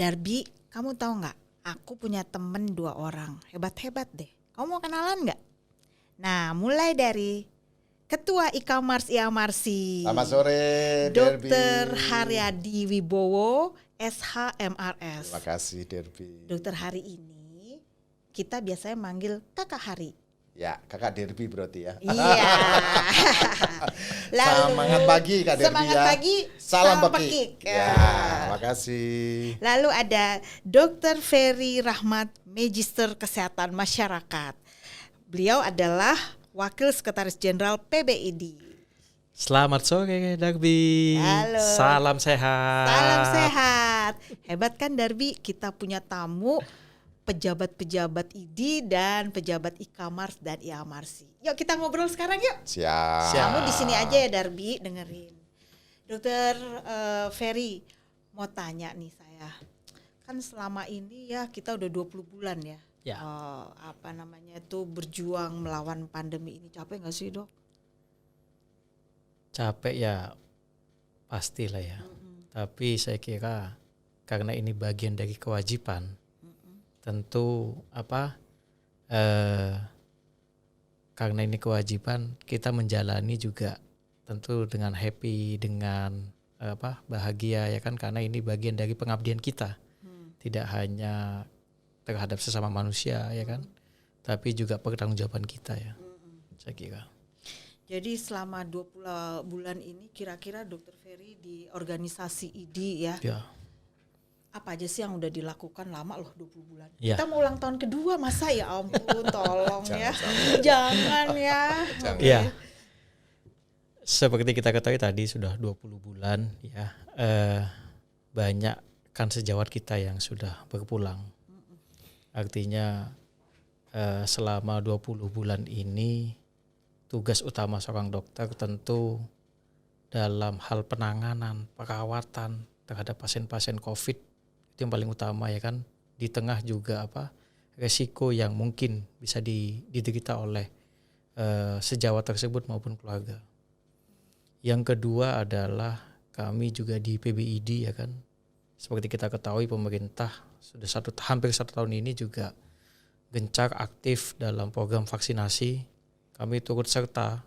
Darby, kamu tahu nggak? Aku punya temen 2 orang, hebat-hebat deh. Kamu mau kenalan nggak? Nah, mulai dari Ketua IKAMARS IAMARSI. Selamat sore, Dr. Derby. Haryadi Wibowo, SHMRS. Terima kasih, Derby. Dokter hari ini kita biasanya manggil Kakak Hari. Ya, Kakak Derby berarti ya. Iya. Semangat pagi, Kak Derby semangat ya. pagi, Salam pekik. pekik. Ya, makasih. Lalu ada Dr. Ferry Rahmat, Magister Kesehatan Masyarakat. Beliau adalah Wakil Sekretaris Jenderal PBID. Selamat sore Darby. Halo. Salam sehat. Salam sehat. Hebat kan Darby, kita punya tamu pejabat-pejabat ID dan pejabat IKAMARS dan IAMARSI. Yuk kita ngobrol sekarang yuk. Siap. Kamu di sini aja ya Darby, dengerin. Dokter Ferry, mau tanya nih saya. Kan selama ini ya kita udah 20 bulan ya. Ya. Berjuang melawan pandemi ini. Capek gak sih, Dok? Capek ya pastilah ya. Tapi saya kira karena ini bagian dari kewajiban, tentu karena ini kewajiban kita menjalani juga tentu dengan happy, dengan bahagia ya kan, karena ini bagian dari pengabdian kita. Tidak hanya terhadap sesama manusia ya kan, tapi juga pertanggungjawaban kita ya. Saya kira. Jadi selama 20 bulan ini kira-kira Dokter Ferry di organisasi ID ya. Ya. Apa aja sih yang udah dilakukan? Lama loh 20 bulan. Ya. Kita mau ulang tahun kedua, masa ya ampun, tolong ya. Jangan. Jangan ya. Jangan. Oke. Ya. Seperti kita ketahui tadi sudah 20 bulan ya. Banyak kan sejawat kita yang sudah berpulang. Artinya selama 20 bulan ini tugas utama seorang dokter tentu dalam hal penanganan, perawatan terhadap pasien-pasien COVID itu yang paling utama ya kan. Di tengah juga resiko yang mungkin bisa diderita oleh sejawat tersebut maupun keluarga. Yang kedua adalah kami juga di PBID ya kan. Seperti kita ketahui pemerintah sudah hampir satu tahun ini juga gencar aktif dalam program vaksinasi. Kami turut serta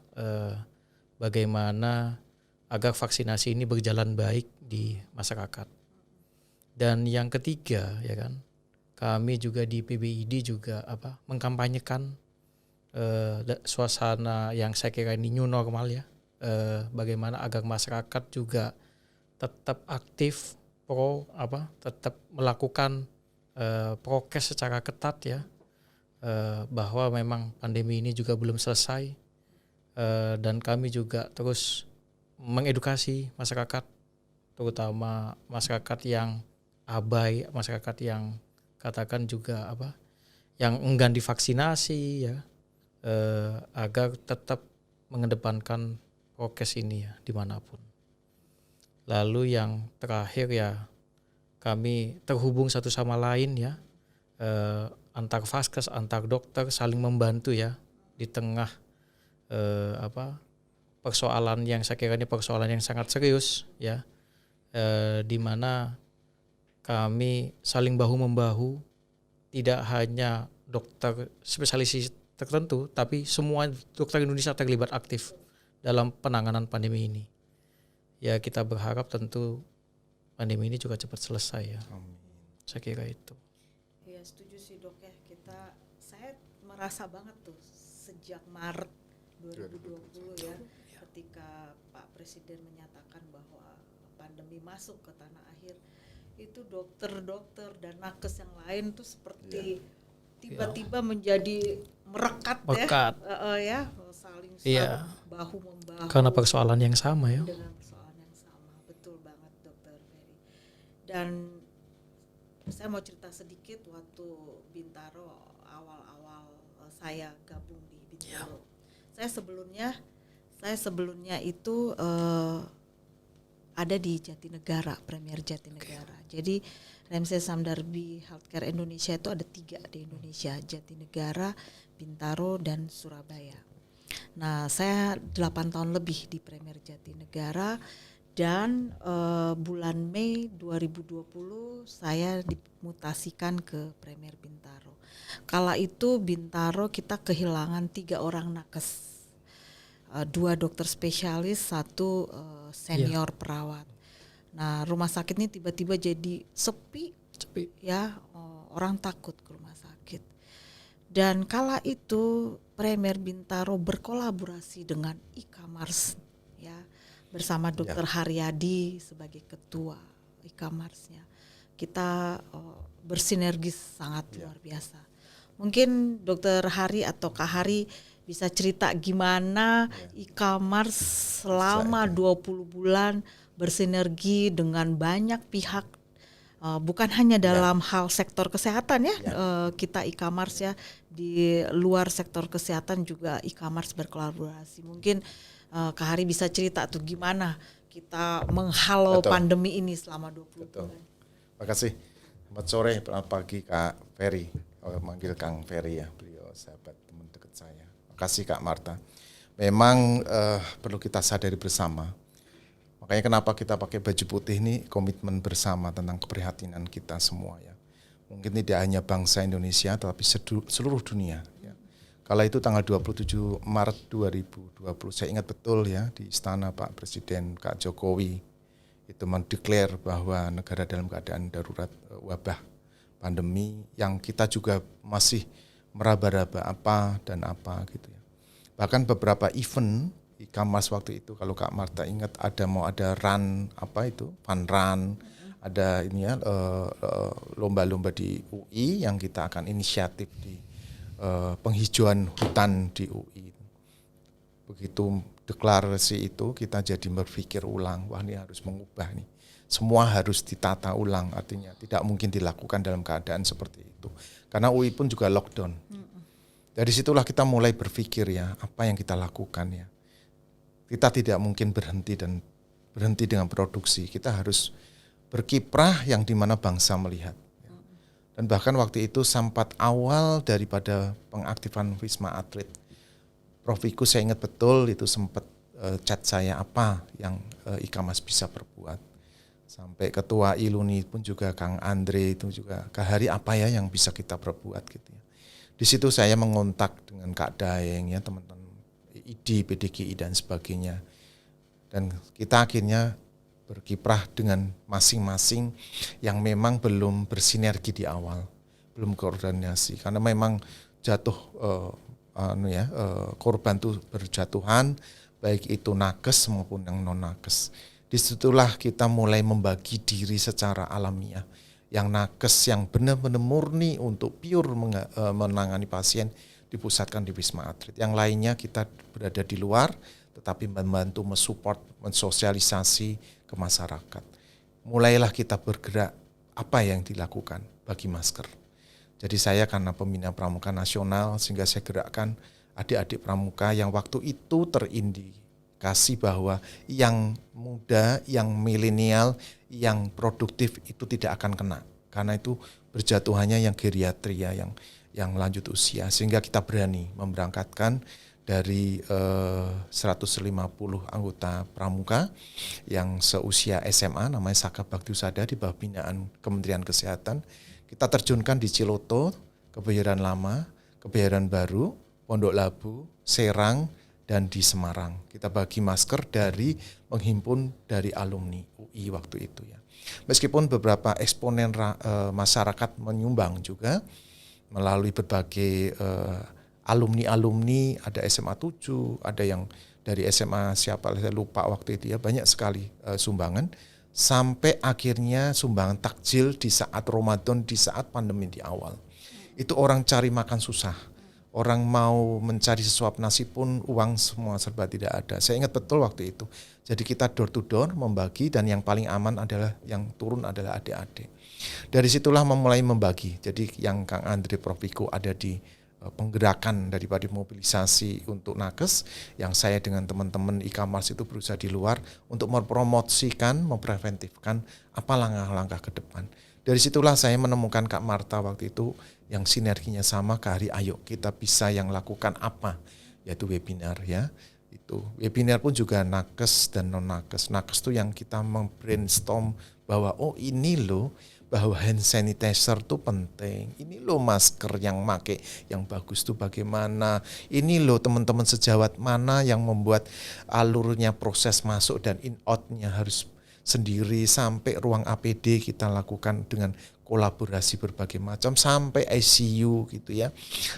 bagaimana agar vaksinasi ini berjalan baik di masyarakat. Dan yang ketiga ya kan, kami juga di PBID juga mengkampanyekan suasana yang saya kira ini new normal ya. Bagaimana agar masyarakat juga tetap aktif tetap melakukan prokes secara ketat ya, bahwa memang pandemi ini juga belum selesai, dan kami juga terus mengedukasi masyarakat, terutama masyarakat yang abai, masyarakat yang katakan juga yang enggan divaksinasi ya, agar tetap mengedepankan prokes ini ya dimanapun. Lalu yang terakhir ya, kami terhubung satu sama lain ya, antar vaskes, antar dokter saling membantu ya di tengah persoalan yang saya kira ini persoalan yang sangat serius ya, di mana kami saling bahu-membahu, tidak hanya dokter spesialis tertentu, tapi semua dokter Indonesia terlibat aktif dalam penanganan pandemi ini. Ya kita berharap tentu pandemi ini juga cepat selesai ya. Amin. Saya kira itu. Ya setuju sih Dok ya. Saya merasa banget tuh sejak Maret 2020 ya, ketika Pak Presiden menyatakan bahwa pandemi masuk ke tanah air, itu dokter-dokter dan nakes yang lain tuh seperti tiba-tiba menjadi merekat. Ya, saling bahu membahu. Karena persoalan yang sama ya. Dengan persoalan yang sama, betul banget Dokter Ferry. Dan saya mau cerita sedikit waktu Bintaro, awal-awal saya gabung di Bintaro. Saya sebelumnya itu ada di Jatinegara, Premier Jatinegara. Jadi Ramsay Samdarbi Healthcare Indonesia itu ada 3 di Indonesia, Jatinegara, Bintaro, dan Surabaya. Nah, saya 8 tahun lebih di Premier Jatinegara dan bulan Mei 2020 saya dimutasikan ke Premier Bintaro. Kala itu Bintaro kita kehilangan 3 orang nakes, 2 dokter spesialis, 1 senior perawat. Nah, rumah sakit ini tiba-tiba jadi sepi. Ya, orang takut ke rumah sakit. Dan kala itu Premier Bintaro berkolaborasi dengan e-commerce, ya, bersama Dr. Haryadi sebagai ketua e-commerce-nya. Kita bersinergis sangat luar biasa. Mungkin Dr. Hari atau Kak Hari bisa cerita gimana e-commerce selama 20 bulan bersinergi dengan banyak pihak, bukan hanya dalam hal sektor kesehatan ya, kita e-commerce ya, di luar sektor kesehatan juga e-commerce berkolaborasi. Mungkin Kak Hari bisa cerita tuh gimana kita menghalau pandemi ini selama 20 bulan. Terima kasih. Selamat sore, selamat pagi Kak Ferry. Manggil Kang Ferry ya, beliau sahabat teman dekat saya. Terima kasih Kak Marta. Memang perlu kita sadari bersama. Makanya kenapa kita pakai baju putih ini, komitmen bersama tentang keprihatinan kita semua ya. Mungkin tidak hanya bangsa Indonesia, tetapi seluruh dunia. Ya. Kala itu tanggal 27 Maret 2020, saya ingat betul ya, di istana Pak Presiden Kak Jokowi itu mendeklar bahwa negara dalam keadaan darurat wabah pandemi, yang kita juga masih meraba-raba apa dan apa gitu ya. Bahkan beberapa event e-commerce waktu itu, kalau Kak Marta ingat, ada run apa itu, fun run, ada ini ya, lomba-lomba di UI yang kita akan inisiatif di penghijauan hutan di UI. Begitu deklarasi itu, kita jadi berpikir ulang, wah ini harus mengubah nih. Semua harus ditata ulang, artinya tidak mungkin dilakukan dalam keadaan seperti itu. Karena UI pun juga lockdown. Dari situlah kita mulai berpikir ya, apa yang kita lakukan ya. Kita tidak mungkin berhenti dengan produksi. Kita harus berkiprah yang dimana bangsa melihat. Dan bahkan waktu itu sempat awal daripada pengaktifan Wisma Atlet, Prof. Wiku saya ingat betul itu sempat chat saya apa yang e-commerce bisa berbuat. Sampai Ketua Iluni pun juga Kang Andre itu juga, Kak Hari apa ya yang bisa kita perbuat gitu ya. Di situ saya mengontak dengan Kak Daeng ya, teman-teman ID, PDGI dan sebagainya. Dan kita akhirnya berkiprah dengan masing-masing yang memang belum bersinergi di awal, belum koordinasi karena memang jatuh korban tuh berjatuhan, baik itu nakes maupun yang non nakes. Disitulah kita mulai membagi diri secara alamiah. Yang nakes yang benar-benar murni untuk pure menangani pasien dipusatkan di Wisma Atlet. Yang lainnya kita berada di luar, tetapi membantu mensupport, mensosialisasi ke masyarakat. Mulailah kita bergerak apa yang dilakukan bagi masker. Jadi saya karena pembina pramuka nasional, sehingga saya gerakkan adik-adik pramuka yang waktu itu terindikasi bahwa yang muda, yang milenial, yang produktif itu tidak akan kena. Karena itu berjatuhannya yang geriatria, yang lanjut usia. Sehingga kita berani memberangkatkan dari 150 anggota pramuka yang seusia SMA, namanya Saka Baktiusada di bawah binaan Kementerian Kesehatan. Kita terjunkan di Ciloto, Kebayoran Lama, Kebayoran Baru, Pondok Labu, Serang, dan di Semarang. Kita bagi masker dari menghimpun dari alumni UI waktu itu ya. Meskipun beberapa eksponen masyarakat menyumbang juga melalui berbagai alumni-alumni, ada SMA 7, ada yang dari SMA siapa saya lupa waktu itu ya, banyak sekali sumbangan. Sampai akhirnya sumbangan takjil di saat Ramadan, di saat pandemi di awal. Itu orang cari makan susah. Orang mau mencari sesuap nasi pun uang semua serba tidak ada. Saya ingat betul waktu itu. Jadi kita door to door membagi, dan yang paling aman adalah yang turun adalah adik-adik. Dari situlah memulai membagi. Jadi yang Kang Andre, Prof. Wiku ada di penggerakan daripada mobilisasi untuk nakes, yang saya dengan teman-teman e-commerce itu berusaha di luar untuk mempromosikan, mempreventifkan apa langkah-langkah ke depan. Dari situlah saya menemukan Kak Marta waktu itu yang sinerginya sama, Kak Hari, ayo kita bisa yang lakukan apa, yaitu webinar ya, Itu webinar pun juga nakes dan non nakes. Nakes itu yang kita brainstorm bahwa oh ini loh bahwa hand sanitizer tuh penting. Ini loh masker yang make yang bagus tuh bagaimana. Ini loh teman-teman sejawat mana yang membuat alurnya proses masuk dan in out-nya harus sendiri, sampai ruang APD kita lakukan dengan kolaborasi berbagai macam sampai ICU gitu ya.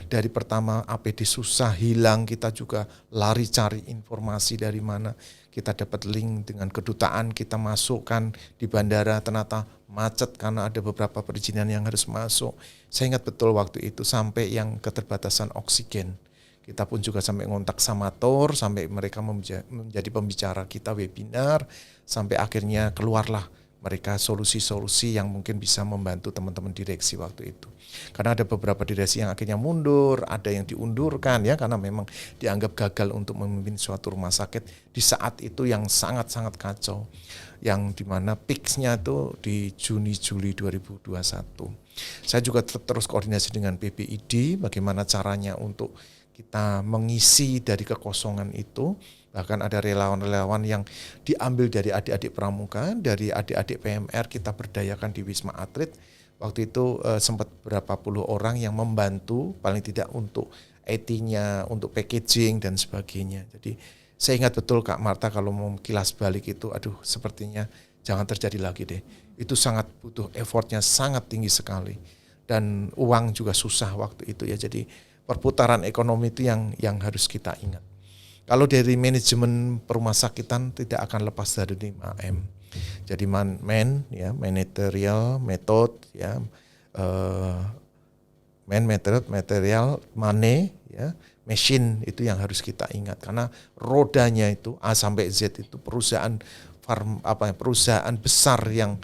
Dari pertama APD susah hilang, kita juga lari cari informasi dari mana. Kita dapat link dengan kedutaan, kita masukkan di bandara, ternyata macet karena ada beberapa perizinan yang harus masuk. Saya ingat betul waktu itu sampai yang keterbatasan oksigen. Kita pun juga sampai ngontak Samator, sampai mereka menjadi pembicara kita webinar, sampai akhirnya keluarlah mereka solusi-solusi yang mungkin bisa membantu teman-teman direksi waktu itu. Karena ada beberapa direksi yang akhirnya mundur, ada yang diundurkan ya karena memang dianggap gagal untuk memimpin suatu rumah sakit di saat itu yang sangat-sangat kacau. Yang dimana peaks-nya itu di Juni-Juli 2021. Saya juga terus koordinasi dengan PBID bagaimana caranya untuk kita mengisi dari kekosongan itu. Bahkan ada relawan-relawan yang diambil dari adik-adik pramuka, dari adik-adik PMR, kita berdayakan di Wisma Atlet. Waktu itu sempat berapa puluh orang yang membantu, paling tidak untuk IT-nya, untuk packaging dan sebagainya. Jadi saya ingat betul Kak Marta kalau mau kilas balik itu, aduh sepertinya jangan terjadi lagi deh. Itu sangat butuh effortnya sangat tinggi sekali. Dan uang juga susah waktu itu ya, jadi perputaran ekonomi itu yang harus kita ingat. Kalau dari manajemen perumah sakitan tidak akan lepas dari 5M. Jadi managerial, method, ya, material, money, ya, machine itu yang harus kita ingat karena rodanya itu A sampai Z itu perusahaan perusahaan besar yang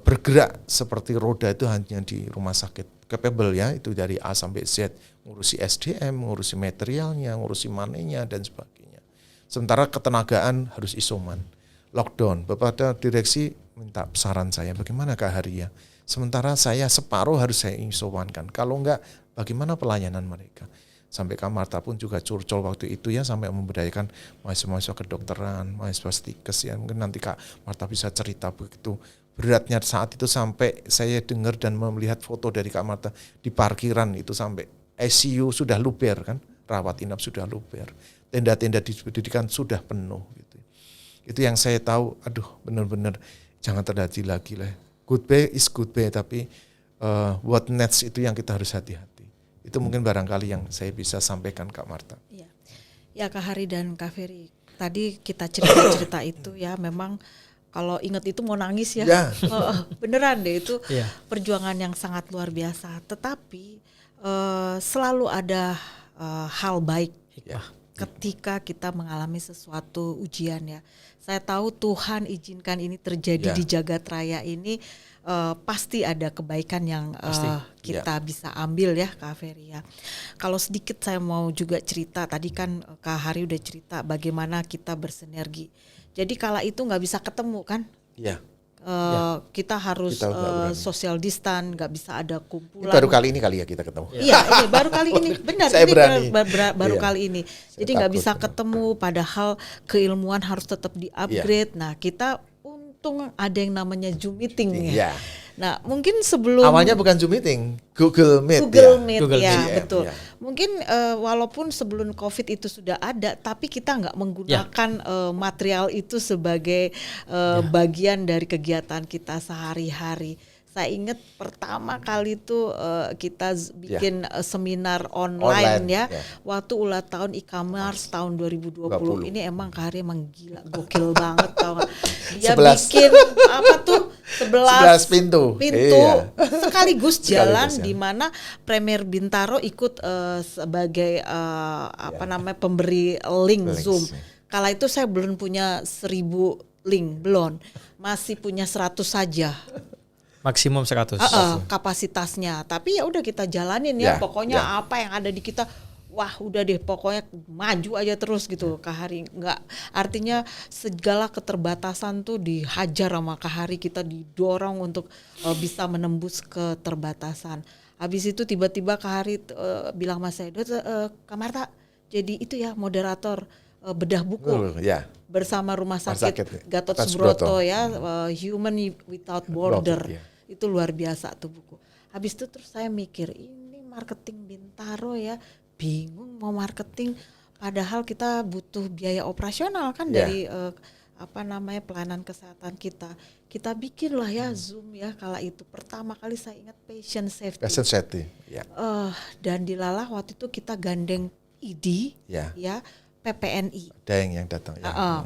bergerak seperti roda itu hanya di rumah sakit capable ya, itu dari A sampai Z, ngurusi SDM, ngurusi materialnya, ngurusi money-nya dan sebagainya. Sementara ketenagaan harus isoman, lockdown. Beberapa direksi minta saran saya, bagaimana Kak Haria? Sementara saya separuh harus saya isomankan. Kalau enggak, bagaimana pelayanan mereka? Sampai Kak Marta pun juga curcol waktu itu ya, sampai memberdayakan mahasiswa kedokteran, mahasiswa stikes ya. Mungkin nanti Kak Marta bisa cerita begitu beratnya saat itu, sampai saya dengar dan melihat foto dari Kak Marta di parkiran itu sampai ICU sudah luber kan, rawat inap sudah luber, tenda-tenda di pendidikan sudah penuh gitu. Itu yang saya tahu, aduh benar-benar jangan terjadi lagi lah. Goodbye is goodbye, tapi what next itu yang kita harus hati-hati. Itu mungkin barangkali yang saya bisa sampaikan Kak Marta. Iya. Ya Kak Hari dan Kak Ferry, tadi kita cerita-cerita itu ya memang kalau ingat itu mau nangis ya. Beneran deh itu perjuangan yang sangat luar biasa. Tetapi selalu ada hal baik ketika kita mengalami sesuatu ujian ya. Saya tahu Tuhan izinkan ini terjadi di jagat raya ini, pasti ada kebaikan yang kita bisa ambil ya Kak Ferry ya. Kalau sedikit saya mau juga cerita, tadi kan Kak Hari udah cerita bagaimana kita bersinergi. Jadi kala itu nggak bisa ketemu kan? Iya. Kita harus social distance, nggak bisa ada kumpulan. Ini baru kali ini kali ya kita ketemu. Iya, ini baru kali ini, benar. Saya ini baru kali ini. Jadi nggak bisa ketemu, padahal keilmuan harus tetap di-upgrade. Nah, kita untung ada yang namanya Zoom meeting ya. Nah, mungkin sebelum awalnya bukan Zoom meeting, Google Meet. Google Meet ya, betul. Ya. Mungkin walaupun sebelum COVID itu sudah ada, tapi kita nggak menggunakan material itu sebagai bagian dari kegiatan kita sehari-hari. Saya ingat pertama kali itu kita bikin seminar online ya. Waktu ulang tahun e-commerce tahun 2020. Ini emang Kak Hari emang gila, gokil banget tau gak? Dia 11. Bikin apa tuh 11 pintu. Sekaligus jalan di mana Premier Bintaro ikut sebagai pemberi link Zoom. Kala itu saya belum punya 1000 link, belum. Masih punya 100 saja. Maksimum 100 kapasitasnya, tapi ya udah kita jalanin ya, pokoknya apa yang ada di kita, wah udah deh pokoknya maju aja terus gitu. Kak Hari nggak, artinya segala keterbatasan tuh dihajar sama Kak Hari, kita didorong untuk bisa menembus keterbatasan. Habis itu tiba-tiba Kak Hari bilang sama saya, Kak Marta jadi itu ya moderator bedah buku Ya. bersama Rumah Sakit Gatot Gatot Subroto ya, Human Without Border. Ya. Itu luar biasa tuh buku. Habis itu terus saya mikir, ini marketing Bintaro ya, bingung mau marketing padahal kita butuh biaya operasional kan dari pelayanan kesehatan kita. Kita bikinlah ya Zoom ya, kala itu pertama kali saya ingat patient safety. Patient safety. Ya. Dan dilalah waktu itu kita gandeng ID ya, PPNI. Ada yang datang ya.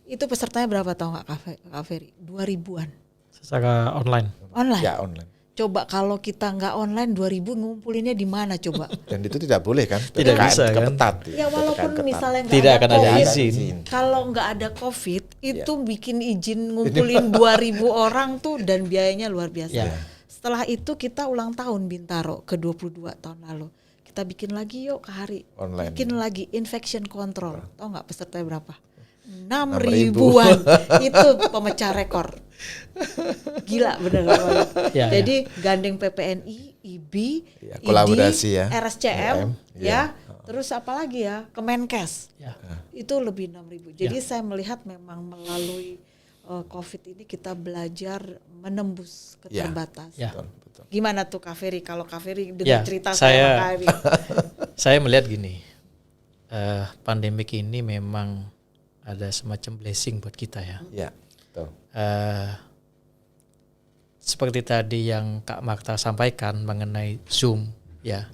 Itu pesertanya berapa tahu nggak Kak Ferry? 2.000-an. Secara online. Online. Ya, online. Coba kalau kita nggak online 2.000 ngumpulinnya di mana coba? Dan itu tidak boleh kan? Tidak bisa kan? Ketat. Ya walaupun misalnya tidak akan ada COVID, izin. Kalau nggak ada COVID itu bikin izin ngumpulin 2.000 orang tuh dan biayanya luar biasa. Ya. Setelah itu kita ulang tahun Bintaro ke 22 tahun lalu. Kita bikin lagi yuk Kak Hari. Online. Bikin lagi infection control. Tahu nggak pesertanya berapa? 6.000-an. Itu pemecah rekor. Gila bener banget. Jadi gandeng PPNI, IB, kolaborasi ID, ya. RSCM ya. Terus apa lagi ya? Kemenkes. Itu lebih 6.000. Jadi saya melihat memang melalui COVID ini kita belajar menembus keterbatasan. Betul. Gimana tuh Kak Ferry? Kalau Kak Ferry dengar cerita saya Kak Ferry. saya melihat gini. Pandemik ini memang ada semacam blessing buat kita ya. Ya, betul. Seperti tadi yang Kak Marta sampaikan mengenai Zoom ya.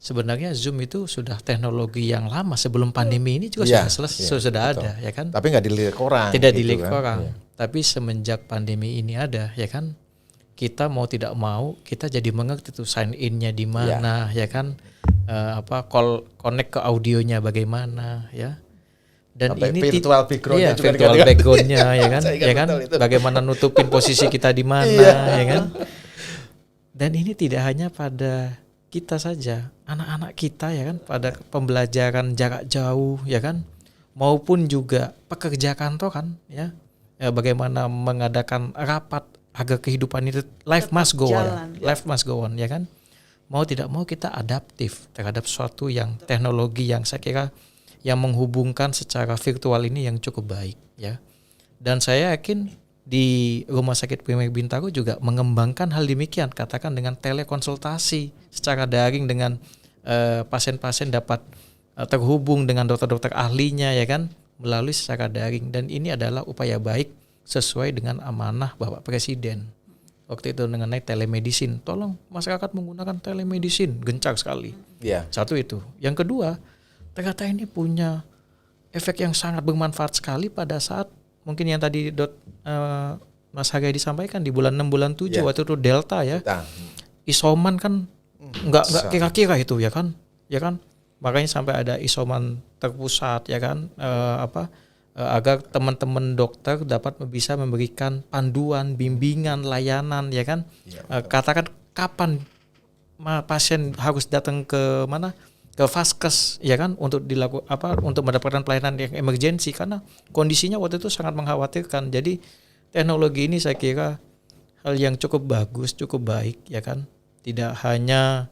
Sebenarnya Zoom itu sudah teknologi yang lama sebelum pandemi ini juga sudah ada ya kan. Tapi nggak dilirik orang. Tidak dilirik orang. Tapi semenjak pandemi ini ada ya kan, kita mau tidak mau kita jadi mengerti tuh sign in-nya di mana ya kan, connect ke audionya bagaimana ya. Dan sampai ini virtual background-nya juga virtual background-nya ya kan, ya kan, bagaimana nutupin posisi kita di mana ya kan. Dan ini tidak hanya pada kita saja, anak-anak kita ya kan, pada pembelajaran jarak jauh ya kan, maupun juga pekerja kantoran ya, bagaimana mengadakan rapat agar kehidupan itu life must go on ya kan. Mau tidak mau kita adaptif terhadap suatu yang teknologi yang saya kira yang menghubungkan secara virtual ini yang cukup baik ya. Dan saya yakin di Rumah Sakit Primer Bintaro juga mengembangkan hal demikian, katakan dengan telekonsultasi secara daring dengan pasien-pasien dapat terhubung dengan dokter-dokter ahlinya ya kan, melalui secara daring. Dan ini adalah upaya baik sesuai dengan amanah Bapak Presiden waktu itu mengenai telemedicine. Tolong masyarakat menggunakan telemedicine, gencar sekali. Satu itu. Yang kedua, ternyata ini punya efek yang sangat bermanfaat sekali pada saat mungkin yang tadi Mas Hagai disampaikan di bulan 6 bulan 7 waktu itu Delta ya. Isoman kan enggak kira-kira itu ya kan. Makanya sampai ada isoman terpusat ya kan, agar teman-teman dokter dapat bisa memberikan panduan, bimbingan, layanan ya kan. Katakan kapan pasien harus datang ke mana? Ke vaskes ya kan, untuk untuk mendapatkan pelayanan yang emergensi, karena kondisinya waktu itu sangat mengkhawatirkan. Jadi teknologi ini saya kira hal yang cukup bagus, cukup baik ya kan. Tidak hanya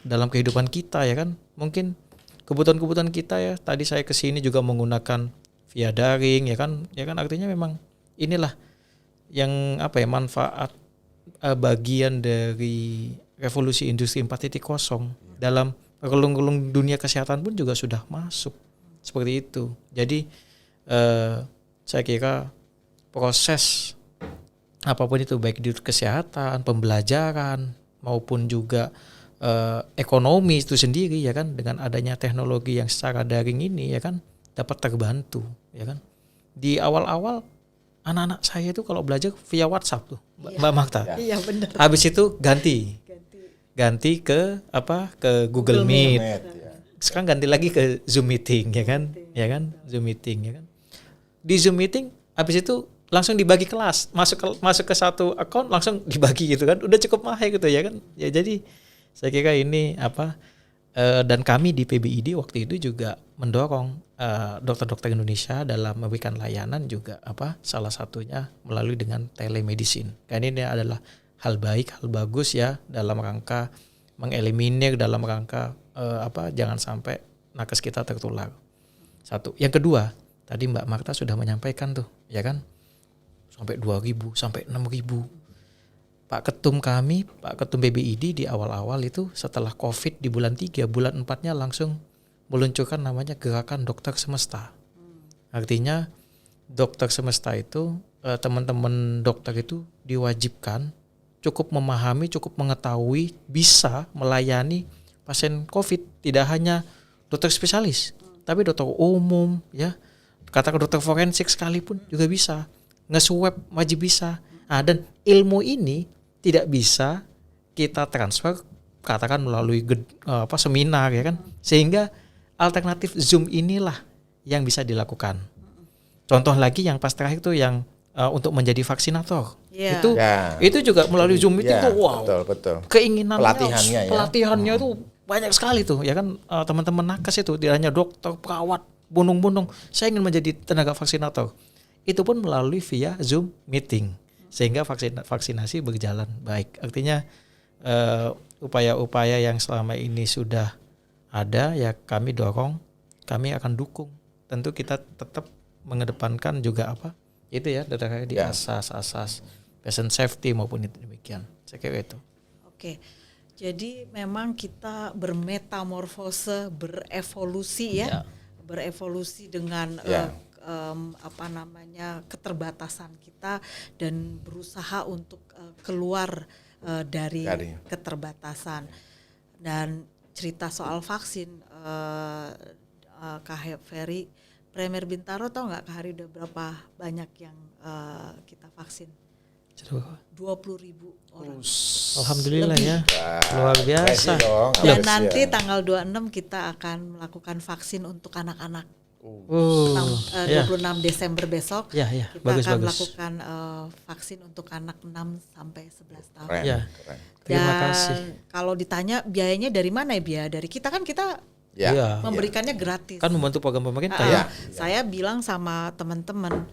dalam kehidupan kita ya kan, mungkin kebutuhan-kebutuhan kita ya. Tadi saya kesini juga menggunakan via daring ya kan artinya memang inilah yang manfaat bagian dari revolusi industri 4.0 dalam relung-relung dunia kesehatan pun juga sudah masuk seperti itu. Jadi saya kira proses apapun itu, baik di kesehatan, pembelajaran maupun juga ekonomi itu sendiri ya kan, dengan adanya teknologi yang secara daring ini ya kan dapat terbantu ya kan. Di awal-awal anak-anak saya itu kalau belajar via WhatsApp tuh, Mbak Marta. Iya benar. Habis itu ganti ke Google Meet. Sekarang ganti lagi ke Zoom Meeting ya kan? Zoom Meeting ya kan. Di Zoom Meeting habis itu langsung dibagi kelas, masuk ke satu account langsung dibagi gitu kan. Udah cukup mahal gitu ya kan. Ya jadi saya kira ini dan kami di PBID waktu itu juga mendorong dokter-dokter Indonesia dalam memberikan layanan juga salah satunya melalui dengan telemedicine. Karena ini adalah hal baik, hal bagus ya dalam rangka mengeliminir, dalam rangka jangan sampai nakes kita tertular. Satu. Yang kedua, tadi Mbak Marta sudah menyampaikan tuh, ya kan? Sampai 2.000, sampai 6.000. Pak Ketum kami, Pak Ketum PBID di awal-awal itu setelah COVID di bulan 3, bulan 4-nya langsung meluncurkan namanya Gerakan Dokter Semesta. Artinya dokter semesta itu, teman-teman dokter itu diwajibkan cukup memahami, cukup mengetahui, bisa melayani pasien COVID. Tidak hanya dokter spesialis, tapi dokter umum, ya, katakan dokter forensik sekalipun juga bisa. Nge-swab wajib bisa. Dan ilmu ini tidak bisa kita transfer, katakan melalui seminar, ya kan, sehingga alternatif Zoom inilah yang bisa dilakukan. Contoh lagi yang pas terakhir tuh yang untuk menjadi vaksinator. Itu juga melalui Zoom itu tuh wow. Betul. Keinginannya, pelatihannya tuh banyak sekali tuh, ya kan, teman-teman nakes itu tidak hanya dokter, perawat, bundung-bundung, saya ingin menjadi tenaga vaksinator. Itu pun melalui via Zoom meeting sehingga vaksinasi berjalan baik. Artinya upaya-upaya yang selama ini sudah ada, ya kami dorong, kami akan dukung. Tentu kita tetap mengedepankan juga itu ya, di asas-asas patient safety maupun itu demikian. Saya kira itu. Oke. Jadi memang kita bermetamorfose, berevolusi ya. Berevolusi dengan keterbatasan kita dan berusaha untuk keluar dari keterbatasan. Dan cerita soal vaksin, Kak Ferry, Premier Bintaro tahu nggak Kak Hari udah berapa banyak yang kita vaksin? 20.000 orang. Alhamdulillah ya, luar biasa. Dan nanti tanggal 26 kita akan melakukan vaksin untuk anak-anak. 26 Desember besok kita akan melakukan vaksin untuk anak 6 sampai 11 tahun. Terima kasih. Kalau ditanya biayanya dari mana ya, biaya dari kita kan kita memberikannya gratis. Kan membantu program pemerintah. Saya bilang sama teman-teman,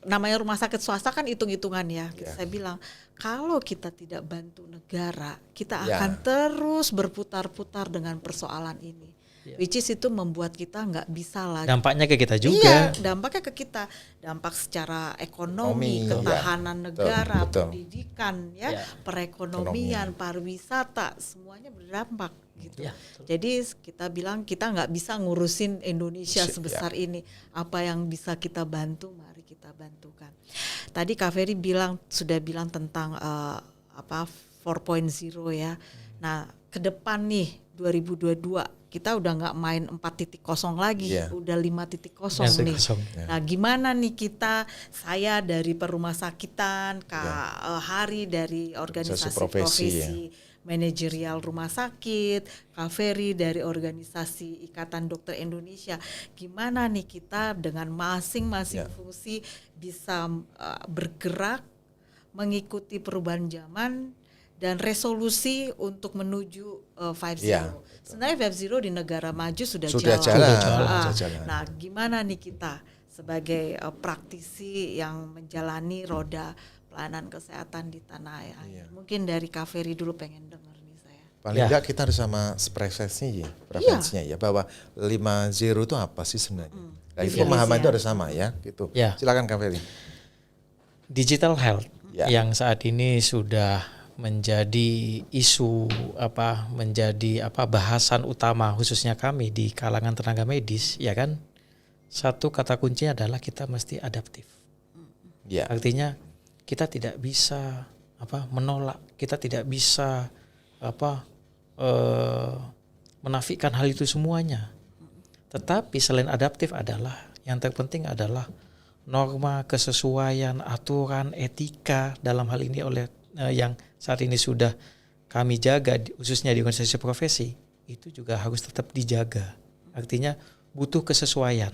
namanya rumah sakit swasta kan hitung-hitungan ya. Saya bilang kalau kita tidak bantu negara, kita akan terus berputar-putar dengan persoalan ini. Which is itu membuat kita nggak bisa lagi. Dampaknya ke kita juga. Iya, dampaknya ke kita. Dampak secara ekonomi, ketahanan negara, pendidikan, perekonomian, pariwisata, semuanya berdampak gitu. Jadi kita bilang kita nggak bisa ngurusin Indonesia sebesar ini. Apa yang bisa kita bantu, mari kita bantukan. Tadi Kak Ferry sudah bilang tentang 4.0 ya. Nah, ke depan nih 2022 kita udah nggak main 4.0 lagi, udah 5.0 nih. Nah, gimana nih saya dari perumah sakitan, Kak Hari dari organisasi profesi manajerial rumah sakit, Kak Ferry dari organisasi Ikatan Dokter Indonesia, gimana nih kita dengan masing-masing fungsi bisa bergerak mengikuti perubahan zaman dan resolusi untuk menuju 5.0. Sebenarnya 5.0 di negara maju sudah jalan. Nah, gimana nih kita sebagai praktisi yang menjalani roda pelayanan kesehatan di tanah air? Mungkin dari Kak Ferry dulu pengen dengar nih saya. Paling enggak kita harus sama preferensinya ya, bahwa 5.0 itu apa sih sebenarnya? Nah, itu pemahaman itu harus sama ya, gitu. Silakan Kak Ferry. Digital health yang saat ini sudah menjadi isu menjadi bahasan utama khususnya kami di kalangan tenaga medis, ya kan. Satu kata kuncinya adalah kita mesti adaptif. Artinya kita tidak bisa menolak, kita tidak bisa menafikan hal itu semuanya. Tetapi selain adaptif adalah yang terpenting adalah norma, kesesuaian, aturan, etika dalam hal ini oleh yang saat ini sudah kami jaga khususnya di organisasi profesi, itu juga harus tetap dijaga. Artinya butuh kesesuaian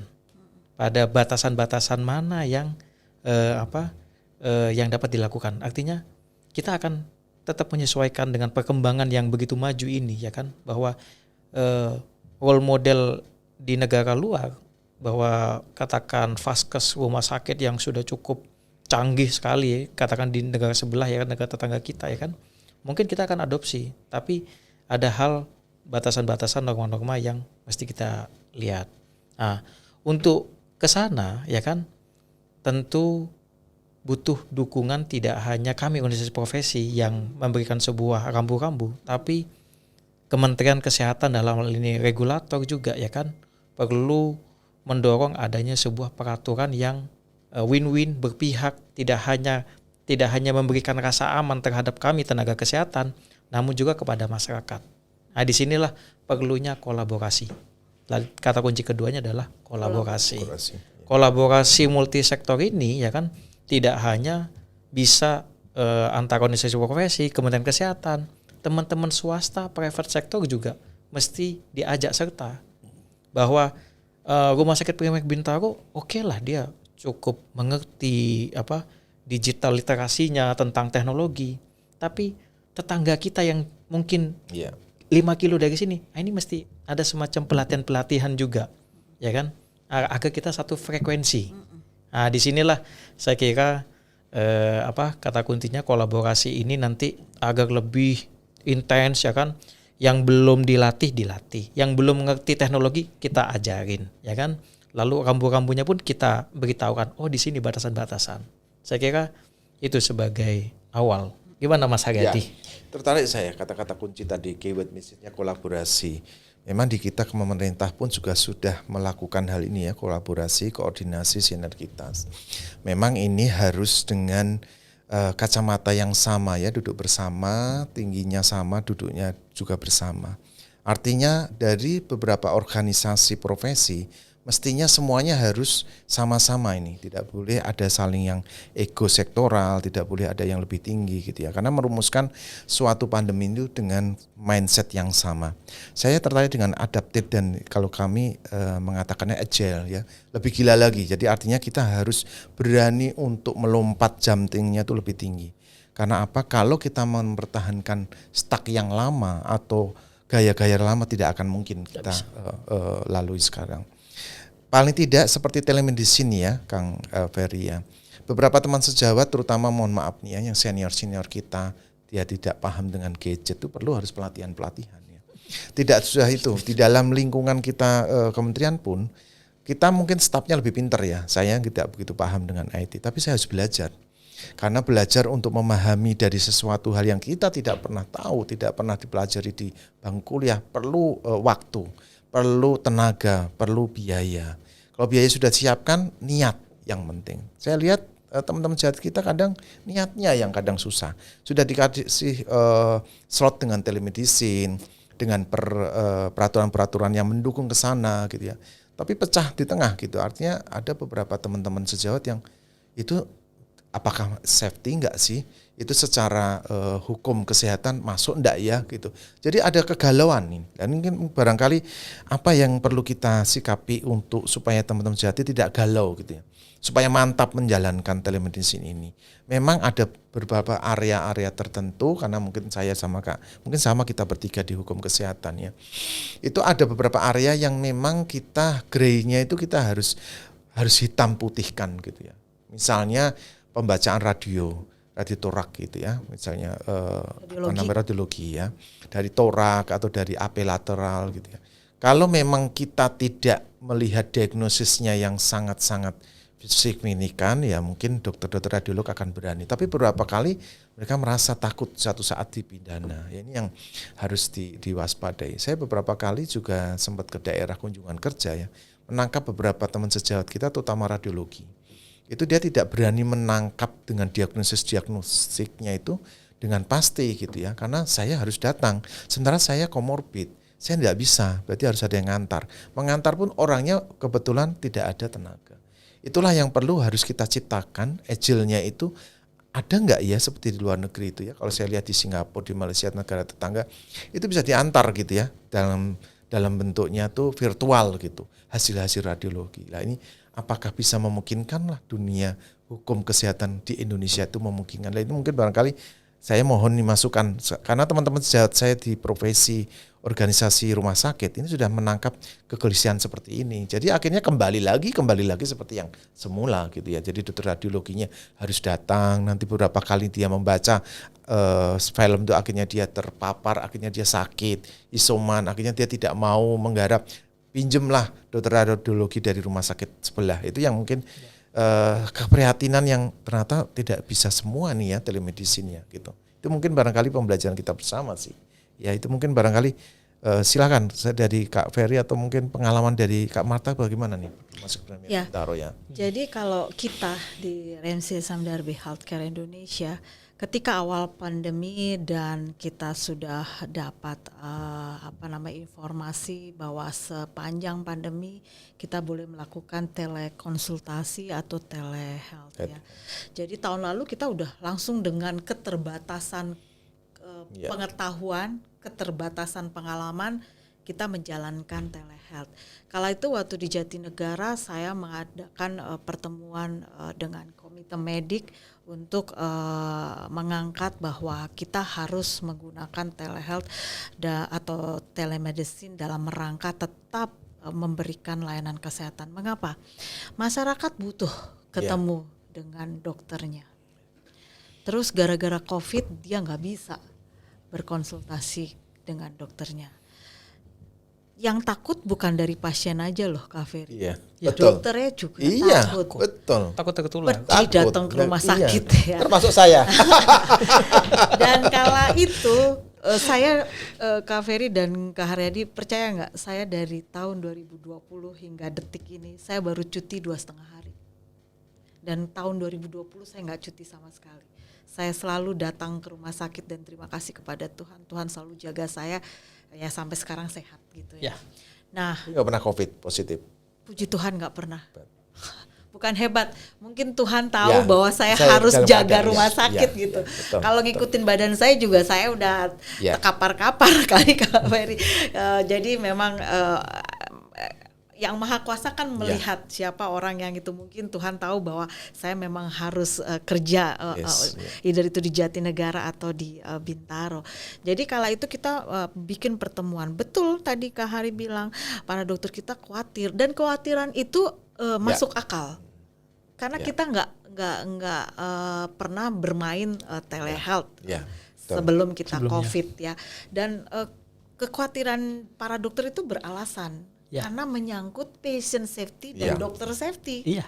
pada batasan-batasan mana yang yang dapat dilakukan. Artinya kita akan tetap menyesuaikan dengan perkembangan yang begitu maju ini, ya kan, bahwa role model di negara luar, bahwa katakan vaskes rumah sakit yang sudah cukup canggih sekali, katakan di negara sebelah, ya kan, negara tetangga kita, ya kan, mungkin kita akan adopsi, tapi ada hal batasan-batasan norma-norma yang mesti kita lihat. Nah, untuk ke sana ya kan tentu butuh dukungan tidak hanya kami organisasi profesi yang memberikan sebuah rambu-rambu, tapi Kementerian Kesehatan dalam hal ini regulator juga ya kan perlu mendorong adanya sebuah peraturan yang win-win berpihak, tidak hanya memberikan rasa aman terhadap kami tenaga kesehatan, namun juga kepada masyarakat. Nah, disinilah perlunya kolaborasi. Kata kunci keduanya adalah kolaborasi. Kolaborasi multisektor ini ya kan tidak hanya bisa antar organisasi profesi, Kementerian Kesehatan, teman-teman swasta, private sector juga mesti diajak serta. Bahwa Rumah Sakit Primer Bintaro oke lah dia cukup mengerti digital literasinya tentang teknologi, tapi tetangga kita yang mungkin 5 kilo dari sini, ini mesti ada semacam pelatihan juga, ya kan, agar kita satu frekuensi. Nah, disinilah saya kira kata kuncinya kolaborasi ini nanti agar lebih intens ya kan. Yang belum dilatih, yang belum mengerti teknologi kita ajarin, ya kan. Lalu rambu-rambunya pun kita beritahukan, oh di sini batasan-batasan. Saya kira itu sebagai awal. Gimana Mas Haryadi? Tertarik saya kata-kata kunci tadi, keyword message-nya kolaborasi. Memang di kita pemerintah pun juga sudah melakukan hal ini ya, kolaborasi, koordinasi, sinergitas. Memang ini harus dengan kacamata yang sama ya, duduk bersama, tingginya sama, duduknya juga bersama. Artinya dari beberapa organisasi profesi mestinya semuanya harus sama-sama ini, tidak boleh ada saling yang ego sektoral, tidak boleh ada yang lebih tinggi gitu ya, karena merumuskan suatu pandemi itu dengan mindset yang sama. Saya tertarik dengan adaptif dan kalau kami mengatakannya agile ya, lebih gila lagi. Jadi artinya kita harus berani untuk melompat jumpingnya itu lebih tinggi. Karena apa? Kalau kita mempertahankan stuck yang lama atau gaya-gaya lama tidak akan mungkin kita lalui sekarang. Paling tidak seperti telemedicine ya Kang Ferry ya. Beberapa teman sejawat terutama mohon maaf nih ya, yang senior-senior kita dia tidak paham dengan gadget itu perlu harus pelatihan-pelatihan ya. Tidak susah itu, di dalam lingkungan kita kementerian pun kita mungkin stafnya lebih pintar ya. Saya tidak begitu paham dengan IT, tapi saya harus belajar. Karena belajar untuk memahami dari sesuatu hal yang kita tidak pernah tahu, tidak pernah dipelajari di bangku kuliah perlu waktu, perlu tenaga, perlu biaya. Kalau biaya sudah disiapkan, niat yang penting. Saya lihat teman-teman sejawat kita kadang niatnya yang kadang susah. Sudah dikasih slot dengan telemedicine, dengan peraturan-peraturan yang mendukung ke sana gitu ya. Tapi pecah di tengah gitu. Artinya ada beberapa teman-teman sejawat yang itu apakah safety enggak sih? Itu secara hukum kesehatan masuk enggak ya gitu. Jadi ada kegalauan nih. Dan mungkin barangkali apa yang perlu kita sikapi untuk supaya teman-teman sejati tidak galau gitu ya. Supaya mantap menjalankan telemedicine ini. Memang ada beberapa area-area tertentu karena mungkin saya sama mungkin sama kita bertiga di hukum kesehatan ya. Itu ada beberapa area yang memang kita grey-nya itu kita harus hitam putihkan gitu ya. Misalnya pembacaan radio torak gitu ya, misalnya radiologi ya, dari torak atau dari AP lateral gitu ya. Kalau memang kita tidak melihat diagnosisnya yang sangat-sangat signifikan, ya mungkin dokter-dokter radiolog akan berani. Tapi beberapa kali mereka merasa takut suatu saat dipidana. Ya, ini yang harus diwaspadai. Saya beberapa kali juga sempat ke daerah kunjungan kerja ya, menangkap beberapa teman sejawat kita terutama radiologi. Itu dia tidak berani menangkap dengan diagnosiknya itu dengan pasti gitu ya, karena saya harus datang, sementara saya komorbid, saya tidak bisa, berarti harus ada yang mengantar pun orangnya kebetulan tidak ada tenaga. Itulah yang perlu harus kita ciptakan, agile-nya itu ada nggak ya seperti di luar negeri itu ya, kalau saya lihat di Singapura, di Malaysia, negara tetangga, itu bisa diantar gitu ya, dalam bentuknya tuh virtual gitu, hasil-hasil radiologi. Nah ini apakah bisa memungkinkan lah dunia hukum kesehatan di Indonesia itu memungkinkan. Nah ini mungkin barangkali saya mohon dimasukkan, karena teman-teman sejawat saya di profesi organisasi rumah sakit ini sudah menangkap kegelisahan seperti ini. Jadi akhirnya kembali lagi seperti yang semula gitu ya. Jadi dokter radiologinya harus datang, nanti beberapa kali dia membaca film itu akhirnya dia terpapar, akhirnya dia sakit, isoman, akhirnya dia tidak mau menggarap. pinjemlah dokter radiologi dari rumah sakit sebelah. Itu yang mungkin keprihatinan yang ternyata tidak bisa semua nih ya telemedicine ya gitu. Itu mungkin barangkali pembelajaran kita bersama sih. Ya itu mungkin barangkali silakan dari Kak Ferry atau mungkin pengalaman dari Kak Marta bagaimana nih masuk Ya. Bintaro ya. Jadi kalau kita di RMC Samdarbi Healthcare Indonesia, ketika awal pandemi dan kita sudah dapat informasi bahwa sepanjang pandemi kita boleh melakukan telekonsultasi atau telehealth ya. Jadi tahun lalu kita udah langsung dengan keterbatasan pengetahuan, keterbatasan pengalaman, kita menjalankan telehealth. Kala itu waktu di Jatinegara saya mengadakan pertemuan dengan komite medik untuk mengangkat bahwa kita harus menggunakan telehealth atau telemedicine dalam rangka tetap memberikan layanan kesehatan. Mengapa? Masyarakat butuh ketemu dengan dokternya. Terus gara-gara COVID dia nggak bisa berkonsultasi dengan dokternya. Yang takut bukan dari pasien aja loh, Kak Ferry. Iya, Ya, betul. dokternya juga Iya, takut. betul. Takut tertular. Pergi datang ke rumah sakit ya. Termasuk saya. Dan kala itu saya Kak Ferry dan Kak Haryadi percaya nggak, saya dari tahun 2020 hingga detik ini saya baru cuti 2,5 hari. Dan tahun 2020 saya nggak cuti sama sekali. Saya selalu datang ke rumah sakit dan terima kasih kepada Tuhan. Tuhan selalu jaga saya ya sampai sekarang sehat gitu ya. Nah, Nggak pernah COVID positif. puji Tuhan nggak pernah. Bukan hebat, mungkin Tuhan tahu Ya, bahwa saya saya harus dalam jaga keadaan, rumah ya, sakit ya, gitu. ya, betul, Kalau ngikutin badan saya juga saya udah terkapar-kapar kali Kak Ferry. Jadi memang yang Maha Kuasa kan melihat siapa orang yang itu, mungkin Tuhan tahu bahwa saya memang harus kerja either itu di Jatinegara atau di Bintaro. Jadi kala itu kita bikin pertemuan. Betul tadi Kak Hari bilang para dokter kita khawatir, dan kekhawatiran itu masuk akal. Karena kita nggak pernah bermain telehealth sebelum COVID ya. Dan kekhawatiran para dokter itu beralasan. Karena menyangkut patient safety dan dokter safety.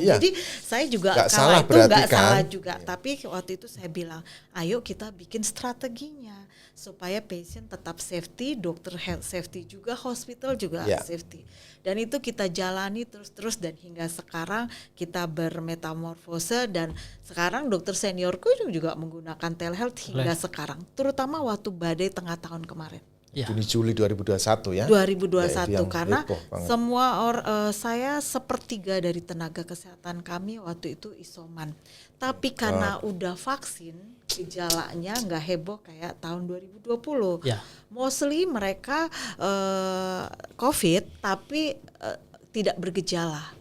Jadi saya juga kala itu nggak salah juga. Tapi waktu itu saya bilang, ayo kita bikin strateginya supaya patient tetap safety, dokter health safety juga, hospital juga safety. Dan itu kita jalani terus dan hingga sekarang kita bermetamorfose, dan sekarang dokter seniorku juga menggunakan telehealth hingga sekarang. Terutama waktu badai tengah tahun kemarin. Juni-Juli 2021 ya. 2021 karena semua saya sepertiga dari tenaga kesehatan kami waktu itu isoman. Tapi karena udah vaksin, gejalanya nggak heboh kayak tahun 2020. Mostly mereka COVID tapi tidak bergejala.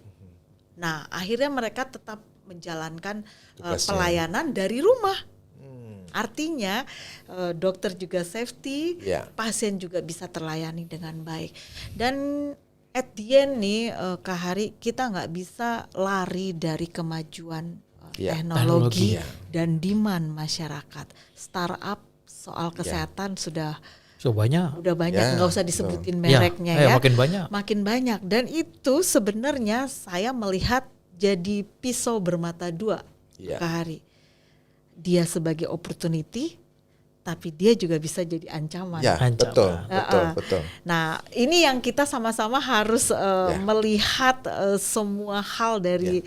Nah, akhirnya mereka tetap menjalankan pelayanan dari rumah. Artinya dokter juga safety, pasien juga bisa terlayani dengan baik. Dan at the end nih Kak Hari, kita nggak bisa lari dari kemajuan teknologi dan demand masyarakat. Startup soal kesehatan sudah banyak, nggak usah disebutin mereknya ya. Makin banyak. Dan itu sebenarnya saya melihat jadi pisau bermata dua Kak Hari. Dia sebagai opportunity, tapi dia juga bisa jadi ancaman. Betul. Nah, ini yang kita sama-sama harus melihat semua hal dari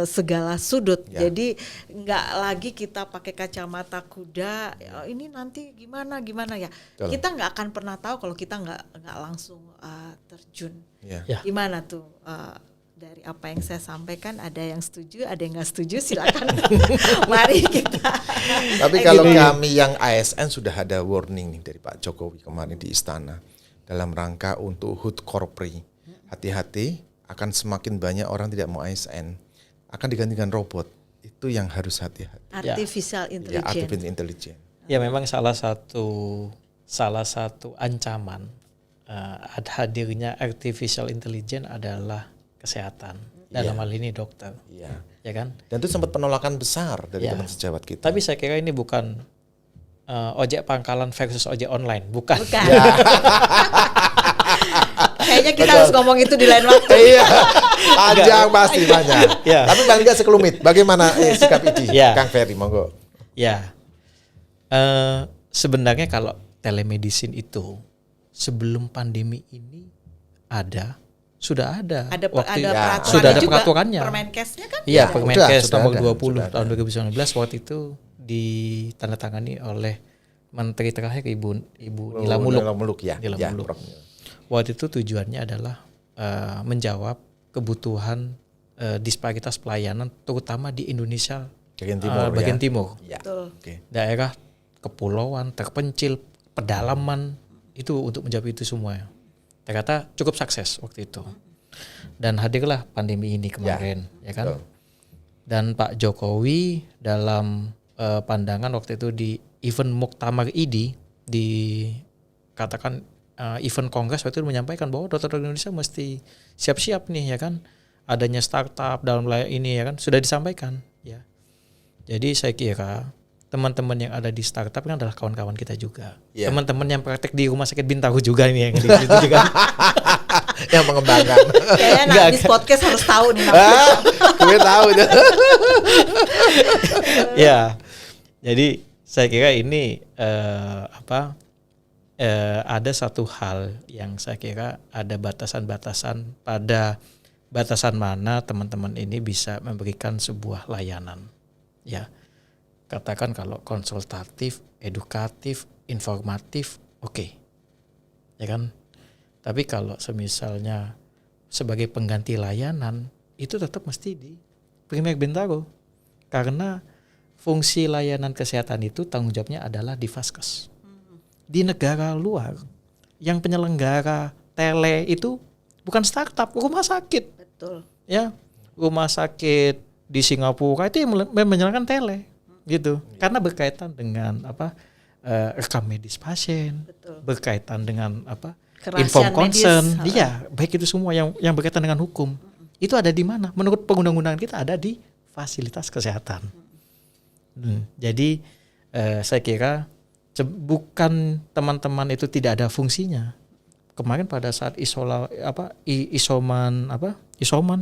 segala sudut. Jadi nggak lagi kita pakai kacamata kuda. Ini nanti gimana ya. Kita nggak akan pernah tahu kalau kita nggak langsung terjun. Gimana tuh? Dari apa yang saya sampaikan, ada yang setuju, ada yang nggak setuju, silakan. Mari kita. Tapi kalau kami yang ASN sudah ada warning nih dari Pak Jokowi kemarin di Istana dalam rangka untuk HUT Korpri. Hati-hati, akan semakin banyak orang tidak mau ASN, akan digantikan robot. Itu yang harus hati-hati. Artificial intelligence. Artificial intelligence. Ya memang salah satu ancaman hadirnya artificial intelligence adalah kesehatan, dalam hal ini dokter, ya kan? Dan itu sempat penolakan besar dari teman sejawat kita. Tapi saya kira ini bukan ojek pangkalan versus ojek online, bukan. Kayaknya kita harus ngomong itu di lain waktu. Iya, panjang pasti banyak. Ya. Tapi paling nggak sekelumit. Bagaimana sikap IDI, Ya. Kang Ferry, monggo. Ya, sebenarnya kalau telemedicine itu sebelum pandemi ini sudah ada. Ada Waktu ada ya, peraturannya sudah ada juga, peraturannya. Permenkesnya kan? Iya, Ya, Permenkes sudah nomor ada, 20 sudah tahun ada. 2019 waktu itu ditandatangani oleh Menteri terakhir Ibu Nila Muluk. Nila Muluk ya. Nila Ya, Muluk. Prof. Waktu itu tujuannya adalah menjawab kebutuhan disparitas pelayanan terutama di Indonesia Bagian timur. bagian ya. timur. Ya. Betul. Oke. Daerah kepulauan terpencil, pedalaman itu untuk menjawab itu semua. Ternyata cukup sukses waktu itu. Dan hadirlah pandemi ini kemarin, ya kan? Betul. Dan Pak Jokowi dalam pandangan waktu itu di event Muktamar IDI dikatakan event kongres waktu itu menyampaikan bahwa dokter Indonesia mesti siap-siap nih, ya kan? Adanya startup dalam ini, ya kan? Sudah disampaikan, ya. Jadi saya kira teman-teman yang ada di startup kan adalah kawan-kawan kita juga. Iya. Teman-teman yang praktek di Rumah Sakit Bintaro juga nih yang di situ juga. Yang mengembangkan. Kayaknya Enggak, Nabis podcast harus tahu nih. Gue tahu. Ya. Jadi saya kira ini ada satu hal yang saya kira ada batasan-batasan pada batasan mana teman-teman ini bisa memberikan sebuah layanan. Ya. Katakan kalau konsultatif, edukatif, informatif, oke. Ya kan? Tapi kalau semisalnya sebagai pengganti layanan, itu tetap mesti di Primek Bintaro. Karena fungsi layanan kesehatan itu tanggung jawabnya adalah di Vaskes. Di negara luar, yang penyelenggara tele itu bukan startup, rumah sakit. Betul. Ya, rumah sakit di Singapura itu yang menyelenggarakan tele. Gitu, karena berkaitan dengan rekam medis pasien, Betul. berkaitan dengan Kerahasiaan inform consent, medis. iya, baik itu semua yang berkaitan dengan hukum, itu ada di mana? Menurut perundang-undangan kita ada di fasilitas kesehatan. Jadi saya kira bukan teman-teman itu tidak ada fungsinya. Kemarin pada saat isoman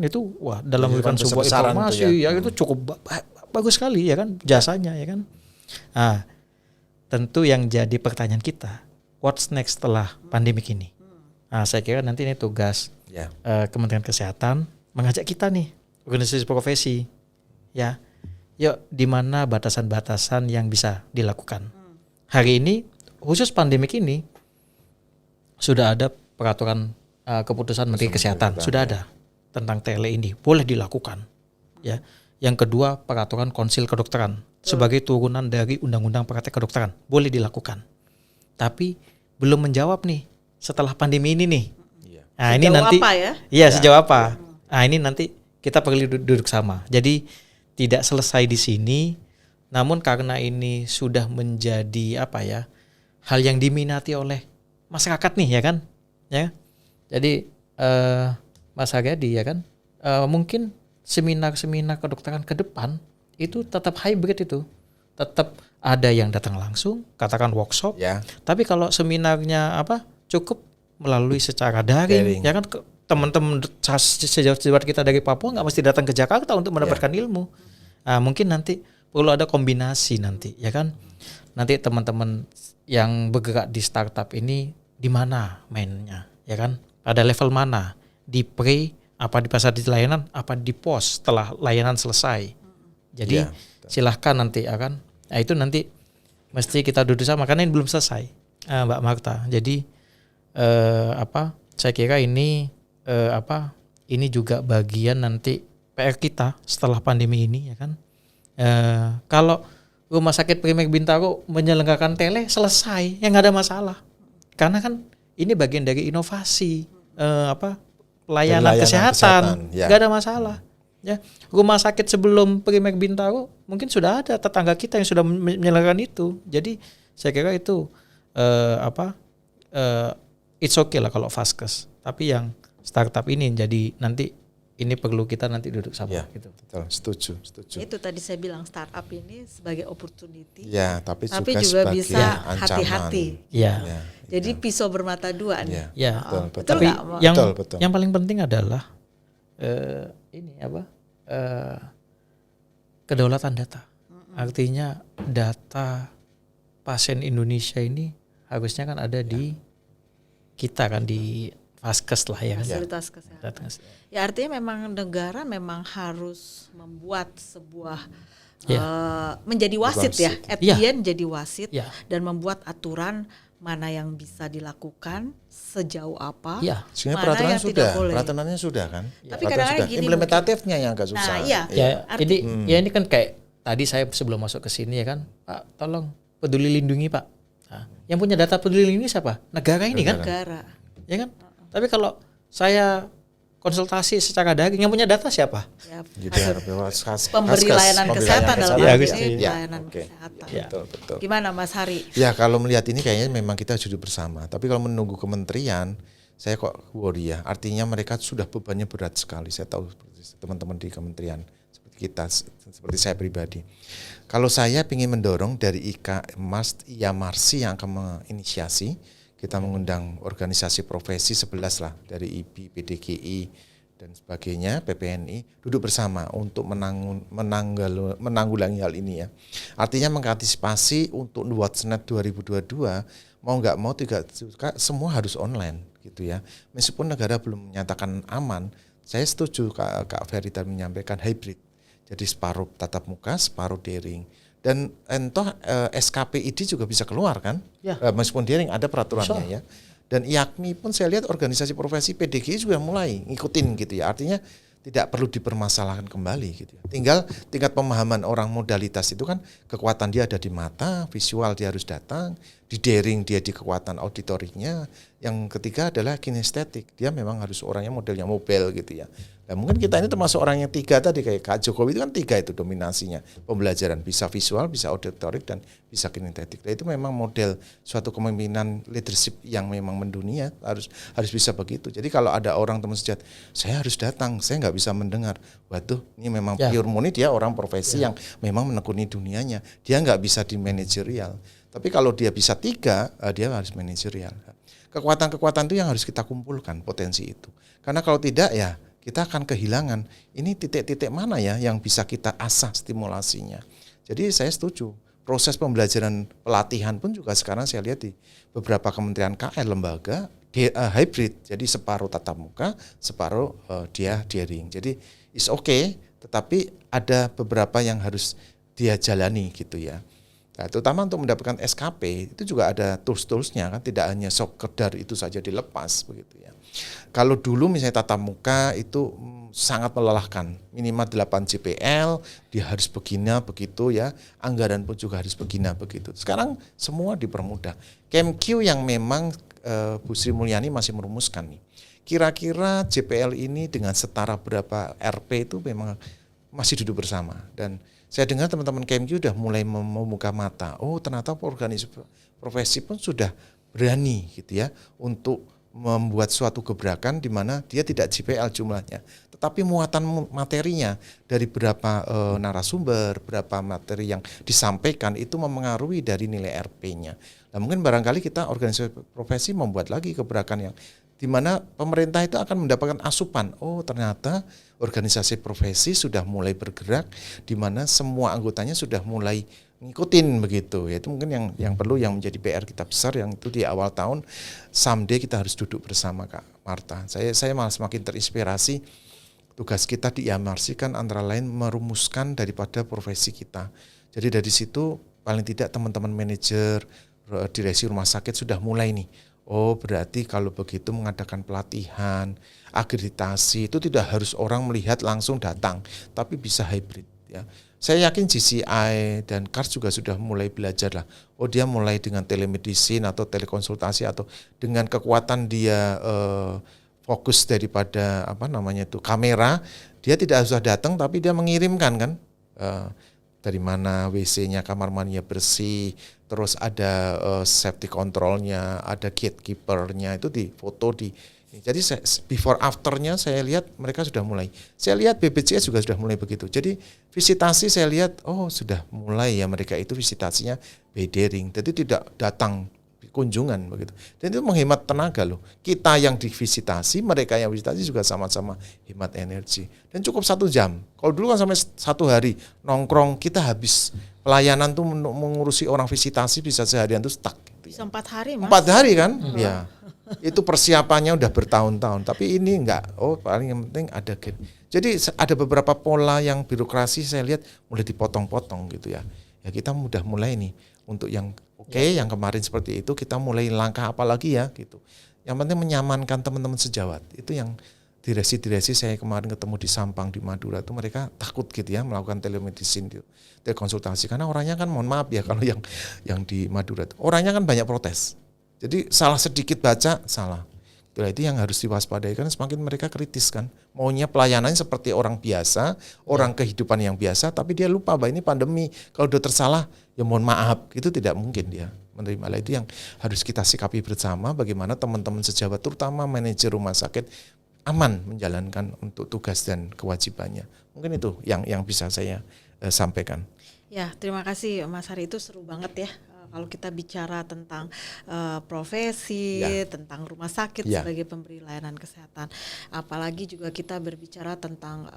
itu wah dalam memberikan sebuah informasi ya itu cukup bagus sekali, ya kan, jasanya, ya kan. Nah, tentu yang jadi pertanyaan kita, what's next setelah pandemik ini? Nah, saya kira nanti ini tugas Kementerian Kesehatan mengajak kita nih, organisasi profesi, ya, yuk di mana batasan-batasan yang bisa dilakukan. Hari ini khusus pandemik ini sudah ada peraturan keputusan Menteri Kesehatan, sudah ada tentang tele ini boleh dilakukan, ya. Yang kedua, peraturan Konsil Kedokteran sebagai turunan dari Undang-Undang Praktek Kedokteran boleh dilakukan. Tapi belum menjawab nih setelah pandemi ini nih. Nah, ini Sejauh nanti apa ya? Iya, sejauh apa? Nah, ini nanti kita perlu duduk sama. Jadi tidak selesai di sini, namun karena ini sudah menjadi hal yang diminati oleh masyarakat nih, ya kan? Ya. Jadi Mas Haryadi, ya kan? Mungkin seminar-seminar kedokteran ke depan itu tetap hybrid, itu tetap ada yang datang langsung, katakan workshop. Ya. Tapi kalau seminarnya cukup melalui secara daring. Ya kan, teman-teman sejawat kita dari Papua nggak mesti datang ke Jakarta untuk mendapatkan ilmu. Nah, mungkin nanti perlu ada kombinasi nanti, ya kan? Nanti teman-teman yang bergerak di startup ini di mana mainnya, ya kan? Pada level mana? Di apa di pasar di layanan, apa di pos setelah layanan selesai. Jadi silahkan nanti, ya kan. Nah, itu nanti mesti kita duduk sama karena ini belum selesai, Mbak Marta. Jadi saya kira ini ini juga bagian nanti PR kita setelah pandemi ini, ya kan. Kalau Rumah Sakit Primek Bintaro menyelenggarakan tele selesai, ya nggak ada masalah. Karena kan ini bagian dari inovasi pelayanan kesehatan, nggak ada masalah. Ya, rumah sakit sebelum Primek Bintaro mungkin sudah ada tetangga kita yang sudah menyelenggarakan itu. Jadi saya kira itu it's okay lah kalau Vaskes. Tapi yang startup ini jadi nanti ini perlu kita nanti duduk sama Ya. gitu. Betul, setuju. Itu tadi saya bilang startup ini sebagai opportunity, Ya, tapi juga juga sebagai bisa ancaman. hati-hati. Ya. Ya, Jadi pisau bermata dua nih. ya, Ya. betul, betul. Betul Tapi nggak, Mbak? yang Betul. yang paling penting adalah kedaulatan data. Artinya data pasien Indonesia ini harusnya kan ada di kita kan, di Vaskes lah ya kan. Fasilitas kesehatan. Ya artinya memang negara memang harus membuat sebuah menjadi wasit ya, at the end jadi wasit Ya. dan membuat aturan mana yang bisa dilakukan sejauh apa, Ya. Sebenarnya mana peraturannya yang tidak sudah, boleh. peraturannya sudah kan. Tapi Peraturan kadang-kadang sudah. gini Implementatifnya yang agak susah. Nah, iya. Ya, Arti- ini kan kayak tadi saya sebelum masuk ke sini ya kan, Pak, tolong peduli lindungi Pak. Nah, yang punya data peduli lindungi siapa? Negara ini kan, negara. ya kan. Tapi kalau saya konsultasi secara daring, yang punya data siapa? Ya, Gitu ya, pemberi layanan kesehatan dalam Ya, arti Gusti. ini Ya, pelayanan oke. kesehatan. Ya. Betul, betul. Gimana Mas Hari? Ya kalau melihat ini kayaknya memang kita duduk bersama. Tapi kalau menunggu kementerian, saya kok worry ya. Artinya mereka sudah bebannya berat sekali. Saya tahu teman-teman di kementerian seperti kita, seperti saya pribadi. Kalau saya ingin mendorong dari IAMARSI yang akan menginisiasi, kita mengundang organisasi profesi 11 lah dari IPI, PDGI dan sebagainya, PPNI duduk bersama untuk menanggulangi hal ini ya. Artinya mengantisipasi untuk Watchnet 2022 mau nggak mau semua harus online gitu ya. Meskipun negara belum menyatakan aman, saya setuju Kak Ferry tadi menyampaikan hybrid. Jadi separuh tatap muka, separuh daring. Dan SKPID juga bisa keluar kan? Ya. Meskipun daring ada peraturannya ya. Dan IAKMI pun saya lihat organisasi profesi PDGI juga mulai ngikutin gitu ya. Artinya tidak perlu dipermasalahkan kembali gitu ya. Tinggal tingkat pemahaman orang modalitas itu kan kekuatan dia ada di mata, visual dia harus datang, di daring dia di kekuatan auditorinya. Yang ketiga adalah kinestetik. Dia memang harus orangnya modelnya mobile gitu ya. Nah, mungkin kita ini termasuk orang yang 3 tadi kayak Kak Jokowi itu kan 3 itu dominasinya. Pembelajaran bisa visual, bisa auditorik dan bisa kinestetik. Nah, itu memang model suatu kepemimpinan leadership yang memang mendunia harus bisa begitu. Jadi kalau ada orang teman sejat, saya harus datang, saya nggak bisa mendengar. Waduh, ini memang pure murni dia orang profesi yang memang menekuni dunianya. Dia nggak bisa di manajerial. Tapi kalau dia bisa 3, dia harus manajerial. Kekuatan-kekuatan itu yang harus kita kumpulkan potensi itu. Karena kalau tidak ya kita akan kehilangan ini titik-titik mana ya yang bisa kita asah stimulasinya. Jadi saya setuju. Proses pembelajaran pelatihan pun juga sekarang saya lihat di beberapa kementerian KL lembaga hybrid. Jadi separuh tatap muka, separuh dia daring. Jadi is okay, tetapi ada beberapa yang harus dia jalani gitu ya. Nah, terutama untuk mendapatkan SKP itu juga ada tools-toolsnya kan, tidak hanya sekedar itu saja dilepas begitu ya. Kalau dulu misalnya tatap muka itu sangat melelahkan, minimal 8 JPL, dia harus begini begitu ya, anggaran pun juga harus begini begitu. Sekarang semua dipermudah. KMQ yang memang Bu Sri Mulyani masih merumuskan nih. Kira-kira JPL ini dengan setara berapa RP itu memang masih duduk bersama. Dan saya dengar teman-teman KMQ sudah mulai membuka mata. Oh, ternyata organisasi profesi pun sudah berani gitu ya untuk membuat suatu gebrakan di mana dia tidak JPL jumlahnya, tetapi muatan materinya dari berapa narasumber, berapa materi yang disampaikan itu memengaruhi dari nilai RP-nya. Nah, mungkin barangkali kita organisasi profesi membuat lagi gebrakan yang di mana pemerintah itu akan mendapatkan asupan. Oh, ternyata organisasi profesi sudah mulai bergerak di mana semua anggotanya sudah mulai ngikutin begitu. Ya, itu mungkin yang perlu yang menjadi PR kita besar yang itu di awal tahun someday kita harus duduk bersama Kak Marta. Saya malah semakin terinspirasi. Tugas kita di IAMARSI kan antara lain merumuskan daripada profesi kita. Jadi dari situ paling tidak teman-teman manajer direksi rumah sakit sudah mulai nih. Oh, berarti kalau begitu mengadakan pelatihan, akreditasi itu tidak harus orang melihat langsung datang, tapi bisa hybrid ya. Saya yakin GCI dan KARS juga sudah mulai belajar lah. Oh, dia mulai dengan telemedicine atau telekonsultasi atau dengan kekuatan dia fokus daripada kamera, dia tidak usah datang tapi dia mengirimkan kan. Dari mana WC-nya, kamar mandinya bersih, terus ada safety control-nya, ada gatekeeper-nya itu di foto di Jadi before afternya saya lihat mereka sudah mulai. Saya lihat BPJS juga sudah mulai begitu. Jadi visitasi saya lihat sudah mulai ya mereka itu visitasinya by daring. Jadi tidak datang kunjungan begitu. Dan itu menghemat tenaga loh. Kita yang divisitasi, mereka yang visitasi juga sama-sama hemat energi. Dan cukup 1 jam. Kalau dulu kan sampai 1 hari nongkrong kita habis pelayanan tuh mengurusi orang visitasi bisa seharian tuh stuck. Bisa 4 hari Mas. 4 hari kan? Ya. Itu persiapannya udah bertahun-tahun. Tapi ini enggak. Paling yang penting ada gap. Jadi ada beberapa pola yang birokrasi saya lihat mulai dipotong-potong gitu ya. Ya kita udah mulai nih untuk yang yang kemarin seperti itu kita mulai langkah apa lagi ya gitu. Yang penting menyamankan teman-teman sejawat. Itu yang diresi saya kemarin ketemu di Sampang di Madura itu mereka takut gitu ya melakukan telemedicine gitu. Telekonsultasi karena orangnya kan mohon maaf ya kalau yang di Madura itu orangnya kan banyak protes. Jadi salah sedikit baca salah. Itu yang harus diwaspadai kan semakin mereka kritis kan. Maunya pelayanannya seperti orang biasa, orang kehidupan yang biasa, tapi dia lupa bahwa ini pandemi. Kalau dokter salah, ya mohon maaf, itu tidak mungkin dia menerima. Itu yang harus kita sikapi bersama bagaimana teman-teman sejawat terutama manajer rumah sakit aman menjalankan untuk tugas dan kewajibannya. Mungkin itu yang bisa saya sampaikan. Ya, terima kasih Mas Hari, itu seru banget ya. Kalau kita bicara tentang profesi, tentang rumah sakit sebagai pemberi layanan kesehatan, apalagi juga kita berbicara tentang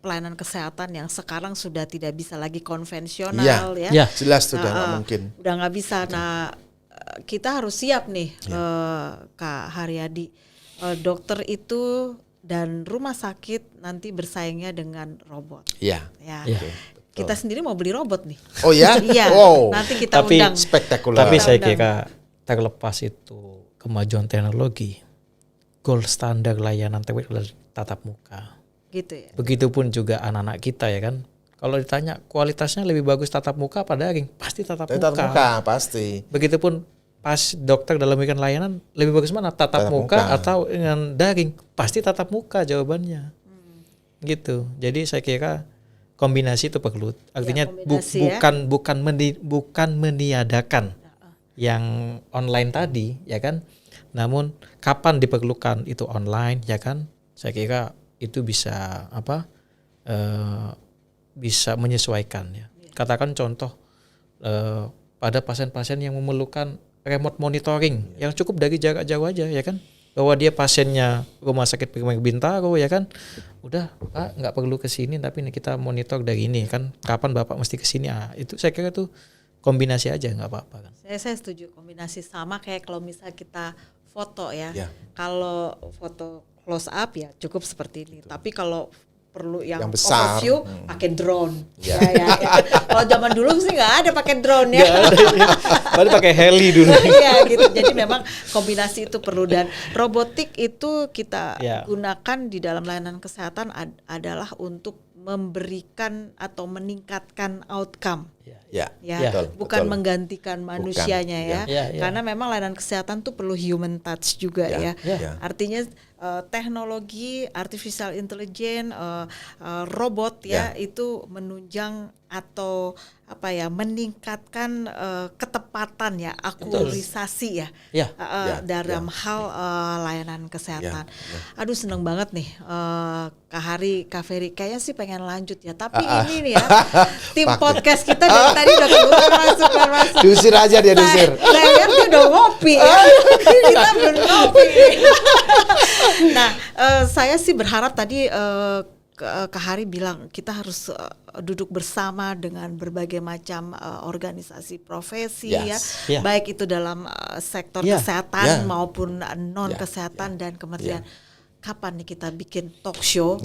pelayanan kesehatan yang sekarang sudah tidak bisa lagi konvensional ya. Jelas sudah nggak mungkin. Udah nggak bisa. Nah, kita harus siap nih, Kak Haryadi. Dokter itu dan rumah sakit nanti bersaingnya dengan robot. Iya. Kita sendiri mau beli robot nih. Oh ya? Iya. Wow. Nanti kita undang. Spektakuler. Tapi saya kira terlepas itu kemajuan teknologi, gold standar layanan adalah tatap muka. Gitu ya. Begitupun juga anak-anak kita ya kan. Kalau ditanya kualitasnya lebih bagus tatap muka apa daring, pasti tatap muka. Pasti. Begitupun pas dokter dalam memberikan layanan lebih bagus mana tatap muka atau dengan daring, pasti tatap muka jawabannya. Gitu. Jadi saya kira kombinasi itu perlu. Artinya bukan meniadakan yang online tadi ya kan. Namun kapan diperlukan itu online ya kan. Saya kira itu bisa bisa menyesuaikan ya. Katakan contoh pada pasien-pasien yang memerlukan remote monitoring yang cukup dari jarak jauh aja ya kan. Bahwa dia pasiennya rumah sakit Primer Bintaro ya kan, udah Pak nggak perlu ke sini tapi ini kita monitor dari ini kan, kapan Bapak mesti ke sini, itu saya kira tuh kombinasi aja nggak apa-apa kan. Saya setuju kombinasi, sama kayak kalau misalnya kita foto ya. Kalau foto close up ya cukup seperti ini. Betul. Tapi kalau perlu yang besar, overview pakai drone. Ya. Kalau zaman dulu sih nggak ada pakai drone ya. Baru pakai heli dulu. Iya gitu. Jadi memang kombinasi itu perlu, dan robotik itu kita gunakan di dalam layanan kesehatan adalah untuk memberikan atau meningkatkan outcome. Bukan menggantikan manusianya ya. Karena memang layanan kesehatan tuh perlu human touch juga ya. Artinya teknologi artificial intelligence, robot itu menunjang atau meningkatkan ketepatan ya, akurisasi dalam hal layanan kesehatan. Aduh seneng banget nih Kak Hari, Kak Ferry, kayaknya sih pengen lanjut ya, tapi ini nih ya tim podcast kita dari tadi udah keluar masuk. Diusir aja dia, diusir. Saya lihat dia udah ngopi ya. Kita belum ngopi. Nah, saya sih berharap tadi Kak Hari bilang kita harus duduk bersama dengan berbagai macam organisasi profesi baik itu dalam sektor kesehatan maupun non kesehatan dan kementerian. Kapan nih kita bikin talk show?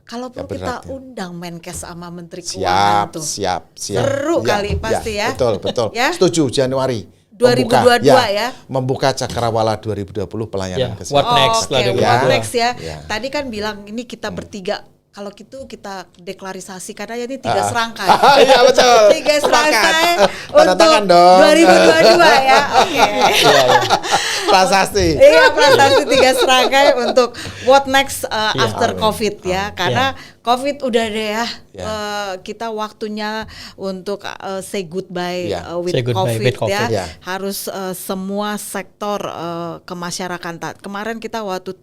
Kalau perlu kita undang Menkes sama Menteri Keuangan tuh. Siap. Seru kali pasti ya. Betul. Setuju, Januari 2022 ya. Membuka Cakrawala 2020 pelayanan kesehatan. What next? What next ya. Tadi kan bilang ini kita bertiga. Kalau gitu kita deklarisasi karena ini 3 serangkai. Iya betul. 3 serangkai Tanda untuk tangan dong. 2022 ya. Oke. Prasasti. Iya, prestasi 3 serangkai untuk what next after Amin. COVID ya. Karena COVID udah deh ya. Ya. Kita waktunya untuk say goodbye Ya. with Say goodbye COVID with COVID. ya. Ya. Harus semua sektor kemasyarakatan. Kemarin kita waktu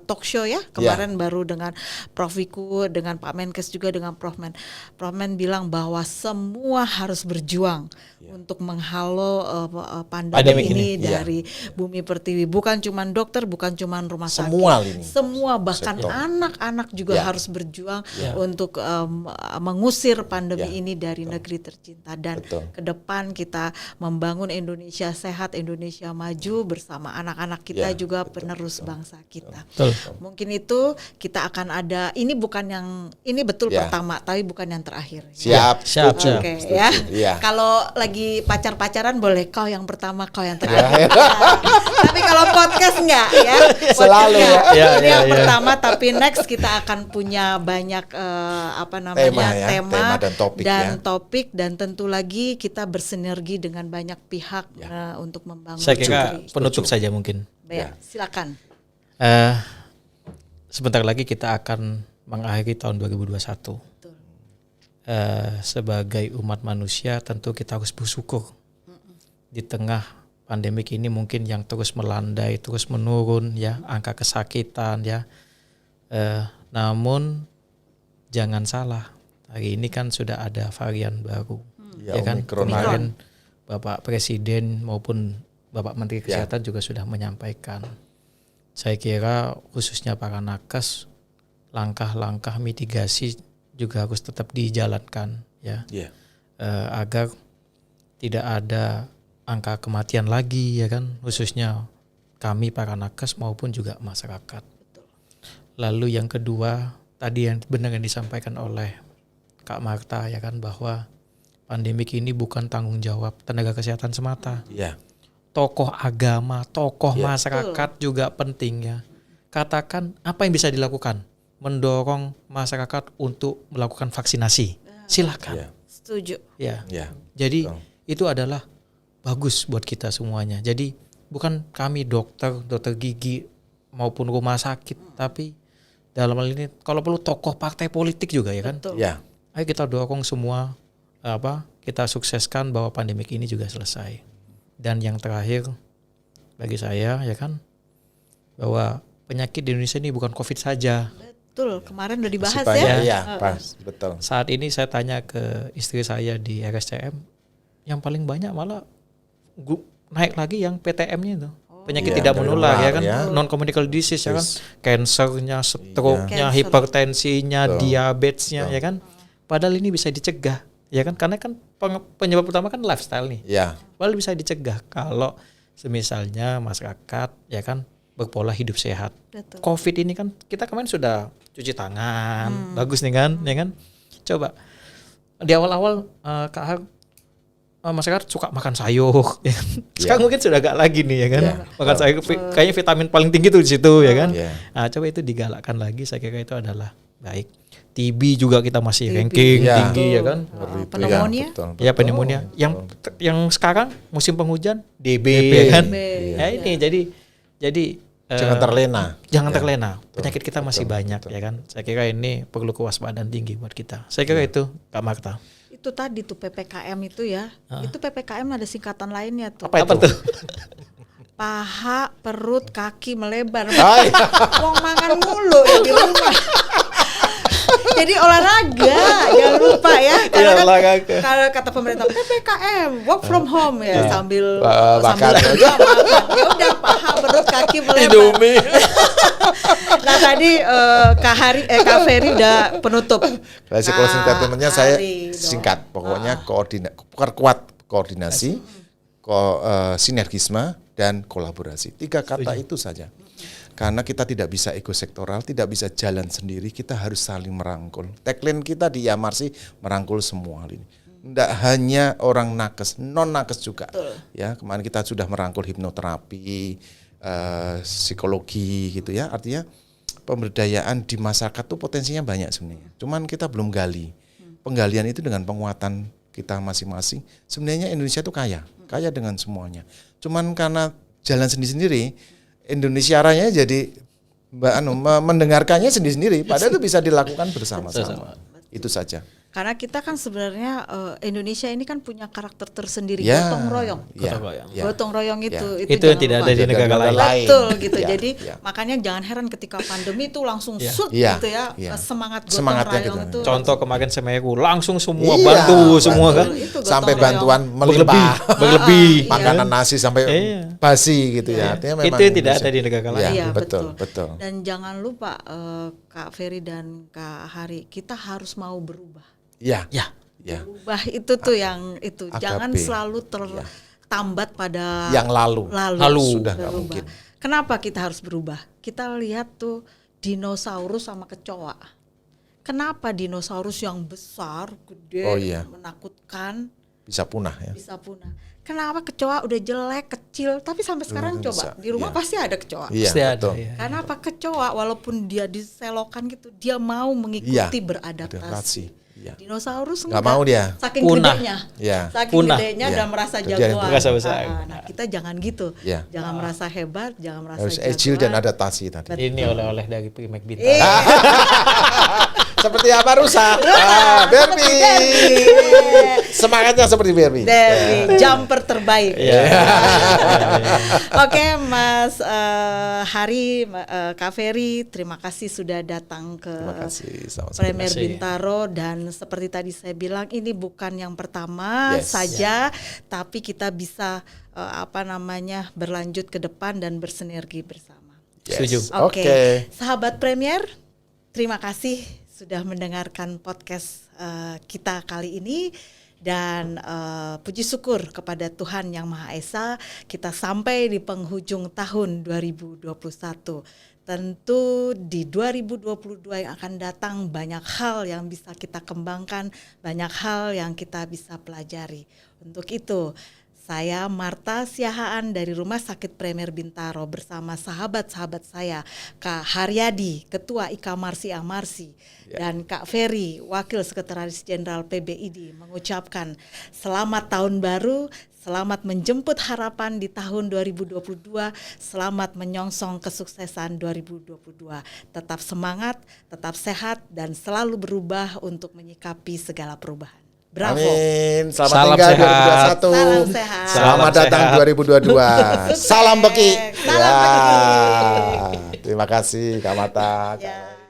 talk show ya kemarin baru dengan Prof Wiku, dengan Pak Menkes juga, dengan Prof Men bilang bahwa semua harus berjuang untuk menghalau pandemi ini dari bumi pertiwi. Bukan cuman dokter, bukan cuman rumah sakit. Semua lini. Semua bahkan Sektor. anak-anak juga harus berjuang untuk mengusir pandemi ini dari negeri tercinta, dan ke depan kita membangun Indonesia sehat, Indonesia maju bersama anak-anak kita juga penerus bangsa kita. Betul. Mungkin itu kita akan ada, ini bukan yang ini betul pertama, tapi bukan yang terakhir. Siap. Siap. Setuju. Oke Setuju. ya. Iya. Kalau lagi pacar-pacaran boleh kau yang pertama, kau yang terakhir. Tapi kalau podcast enggak ya. Podcast Selalu enggak. ya. Ini Ya, yang ya. pertama, tapi next kita akan punya banyak tema dan topik topik, dan tentu lagi kita bersinergi dengan banyak pihak untuk membangun. Saya kira negeri. penutup saja mungkin. Baik, silakan. Sebentar lagi kita akan mengakhiri tahun 2021. Betul. Sebagai umat manusia tentu kita harus bersyukur di tengah pandemik ini mungkin yang terus melandai, terus menurun ya, angka kesakitan ya. Namun jangan salah, hari ini kan sudah ada varian baru, ya kan. Omikron. Kemarin Bapak Presiden maupun Bapak Menteri Kesehatan juga sudah menyampaikan. Saya kira khususnya para nakes, langkah-langkah mitigasi juga harus tetap dijalankan ya, agar tidak ada angka kematian lagi ya kan, khususnya kami para nakes maupun juga masyarakat. Lalu yang kedua, tadi yang benar yang disampaikan oleh Kak Marta ya kan, bahwa pandemik ini bukan tanggung jawab tenaga kesehatan semata. Iya. Tokoh agama, tokoh masyarakat juga penting ya. Katakan apa yang bisa dilakukan? Mendorong masyarakat untuk melakukan vaksinasi. Silakan. Setuju. Ya. Ya. Jadi itu adalah bagus buat kita semuanya. Jadi bukan kami dokter gigi maupun rumah sakit, tapi dalam hal ini kalau perlu tokoh partai politik juga ya kan. Betul. Ya. Ayo kita dorong semua kita sukseskan bahwa pandemik ini juga selesai. Dan yang terakhir bagi saya ya kan, bahwa penyakit di Indonesia ini bukan COVID saja. Betul, kemarin udah dibahas Masih ya. banyak, iya, pas, betul. Saat ini saya tanya ke istri saya di RSCM, yang paling banyak malah naik lagi yang PTM-nya itu. Penyakit tidak menular ya kan, non communicable disease ya kan, kansernya, stroke-nya, hipertensinya, diabetesnya ya kan. Padahal ini bisa dicegah ya kan, karena kan penyebab utama kan lifestyle nih. Ya. Padahal bisa dicegah kalau semisalnya masyarakat ya kan berpola hidup sehat. Betul. COVID ini kan kita kemarin sudah cuci tangan, bagus nih kan, ya kan. Coba di awal-awal Kak Har, masyarakat suka makan sayur, ya kan? Sekarang mungkin sudah agak lagi nih ya kan, makan sayur, kayaknya vitamin paling tinggi tuh di situ ya kan. Nah, coba itu digalakkan lagi, saya kira itu adalah baik. TB juga kita masih ranking tinggi ya kan. Pneumonia? Ya pneumonia. Yang sekarang musim penghujan DB ya kan. Ya ini jadi Jangan terlena. Jangan terlena. Penyakit kita masih banyak ya kan. Saya kira ini perlu kewaspadaan tinggi buat kita. Saya kira itu Kak Marta. Itu tadi tuh PPKM itu ya. Itu PPKM ada singkatan lainnya tuh. Apa tuh? Paha, perut, kaki melebar. Wong makan mulu ya di rumah. Jadi olahraga, jangan lupa ya. Karena kan, kalau kata pemerintah PPKM, work from home ya, sambil makan. Ya udah, paha, perut, kaki melebar. Nah tadi Kak Ferry udah penutup. Basic closing statement-nya saya singkat, pokoknya kuat koordinasi, sinergisme dan kolaborasi. 3 kata itu saja. Karena kita tidak bisa ekosektoral, tidak bisa jalan sendiri, kita harus saling merangkul. Tagline kita di Yamarsi merangkul semua ini. Tidak hanya orang nakes, non nakes juga. Ya, kemarin kita sudah merangkul hipnoterapi, psikologi gitu ya. Artinya pemberdayaan di masyarakat tuh potensinya banyak sebenarnya. Cuman kita belum gali. Penggalian itu dengan penguatan kita masing-masing. Sebenarnya Indonesia itu kaya dengan semuanya. Cuman karena jalan sendiri-sendiri, Indonesia Raya jadi mendengarkannya sendiri-sendiri. Padahal itu bisa dilakukan bersama-sama. Itu saja. Karena kita kan sebenarnya Indonesia ini kan punya karakter tersendiri, Ya, gotong royong. ya, ya. Gotong royong itu Itu yang jangan tidak lupa. ada di negara lain. Betul gitu. Ya, Jadi ya. makanya jangan heran ketika pandemi itu langsung Ya. shoot Ya, gitu ya. ya. Semangat gotong Semangatnya royong gitu. itu. Contoh kemarin Semeru langsung semua Iya, bantu semua bantu. kan. Itu gotong Sampai royong. bantuan Berlebih, melimpah. berlebih. Iya. Makanan nasi sampai Iya. basi gitu ya. Artinya memang Itu yang tidak Indonesia- ada di negara lain. Ya, Iya, betul. Dan jangan lupa Kak Ferry dan Kak Hari, kita harus mau berubah. Ya. Ya. Ya. Berubah itu tuh yang itu. Agape. Jangan selalu tertambat pada Yang lalu. Sudah nggak berubah. mungkin. Kenapa kita harus berubah? Kita lihat tuh dinosaurus sama kecoa. Kenapa dinosaurus yang besar, gede, Oh, iya. menakutkan Bisa punah ya. bisa punah? Kenapa kecoa udah jelek, kecil, tapi sampai sekarang bisa. coba di rumah Iya. pasti ada kecoa. Iya, Pasti ada. betul. Ya. Kenapa kecoa walaupun dia diselokan gitu, dia mau mengikuti Iya, beradaptasi. adaptasi. Iya. Dinosaurus Nggak mau dia. Saking Punah. gedenya. Ya. Saking Punah. gedenya Iya. dan merasa Dia jagoan. merasa besar. Nah, kita jangan gitu. Iya. Jangan merasa hebat, jangan merasa Harus jagoan. agile dan adaptasi tadi. Ini oleh-oleh dari Primek Bintaro. Iya. Seperti apa rusa? Derby. Semangatnya seperti Derby. Dari jumper terbaik. Iya. Oke, Mas Hari, Kak Ferry, terima kasih sudah datang ke Terima kasih. Sama-sama. Premier Terima kasih. Bintaro, dan seperti tadi saya bilang ini bukan yang pertama Yes. saja, tapi kita bisa berlanjut ke depan dan bersinergi bersama. Yes. Setuju. Oke, Oke. sahabat Premier, terima kasih sudah mendengarkan podcast kita kali ini. Dan puji syukur kepada Tuhan Yang Maha Esa, kita sampai di penghujung tahun 2021. Tentu di 2022 yang akan datang banyak hal yang bisa kita kembangkan, banyak hal yang kita bisa pelajari. Untuk itu, saya Marta Siahaan dari Rumah Sakit Premier Bintaro bersama sahabat-sahabat saya, Kak Haryadi, Ketua IKA Marsi Amarsi, dan Kak Ferry, Wakil Sekretaris Jenderal PBID, mengucapkan selamat tahun baru, selamat menjemput harapan di tahun 2022, selamat menyongsong kesuksesan 2022. Tetap semangat, tetap sehat, dan selalu berubah untuk menyikapi segala perubahan. Bravo. Amin. Selamat Salam tinggal sehat. 2021. Salam sehat. Selamat Salam datang sehat. 2022. Sukses. Salam Beki. Salam Beki. Terima kasih Kak Mata. Ya.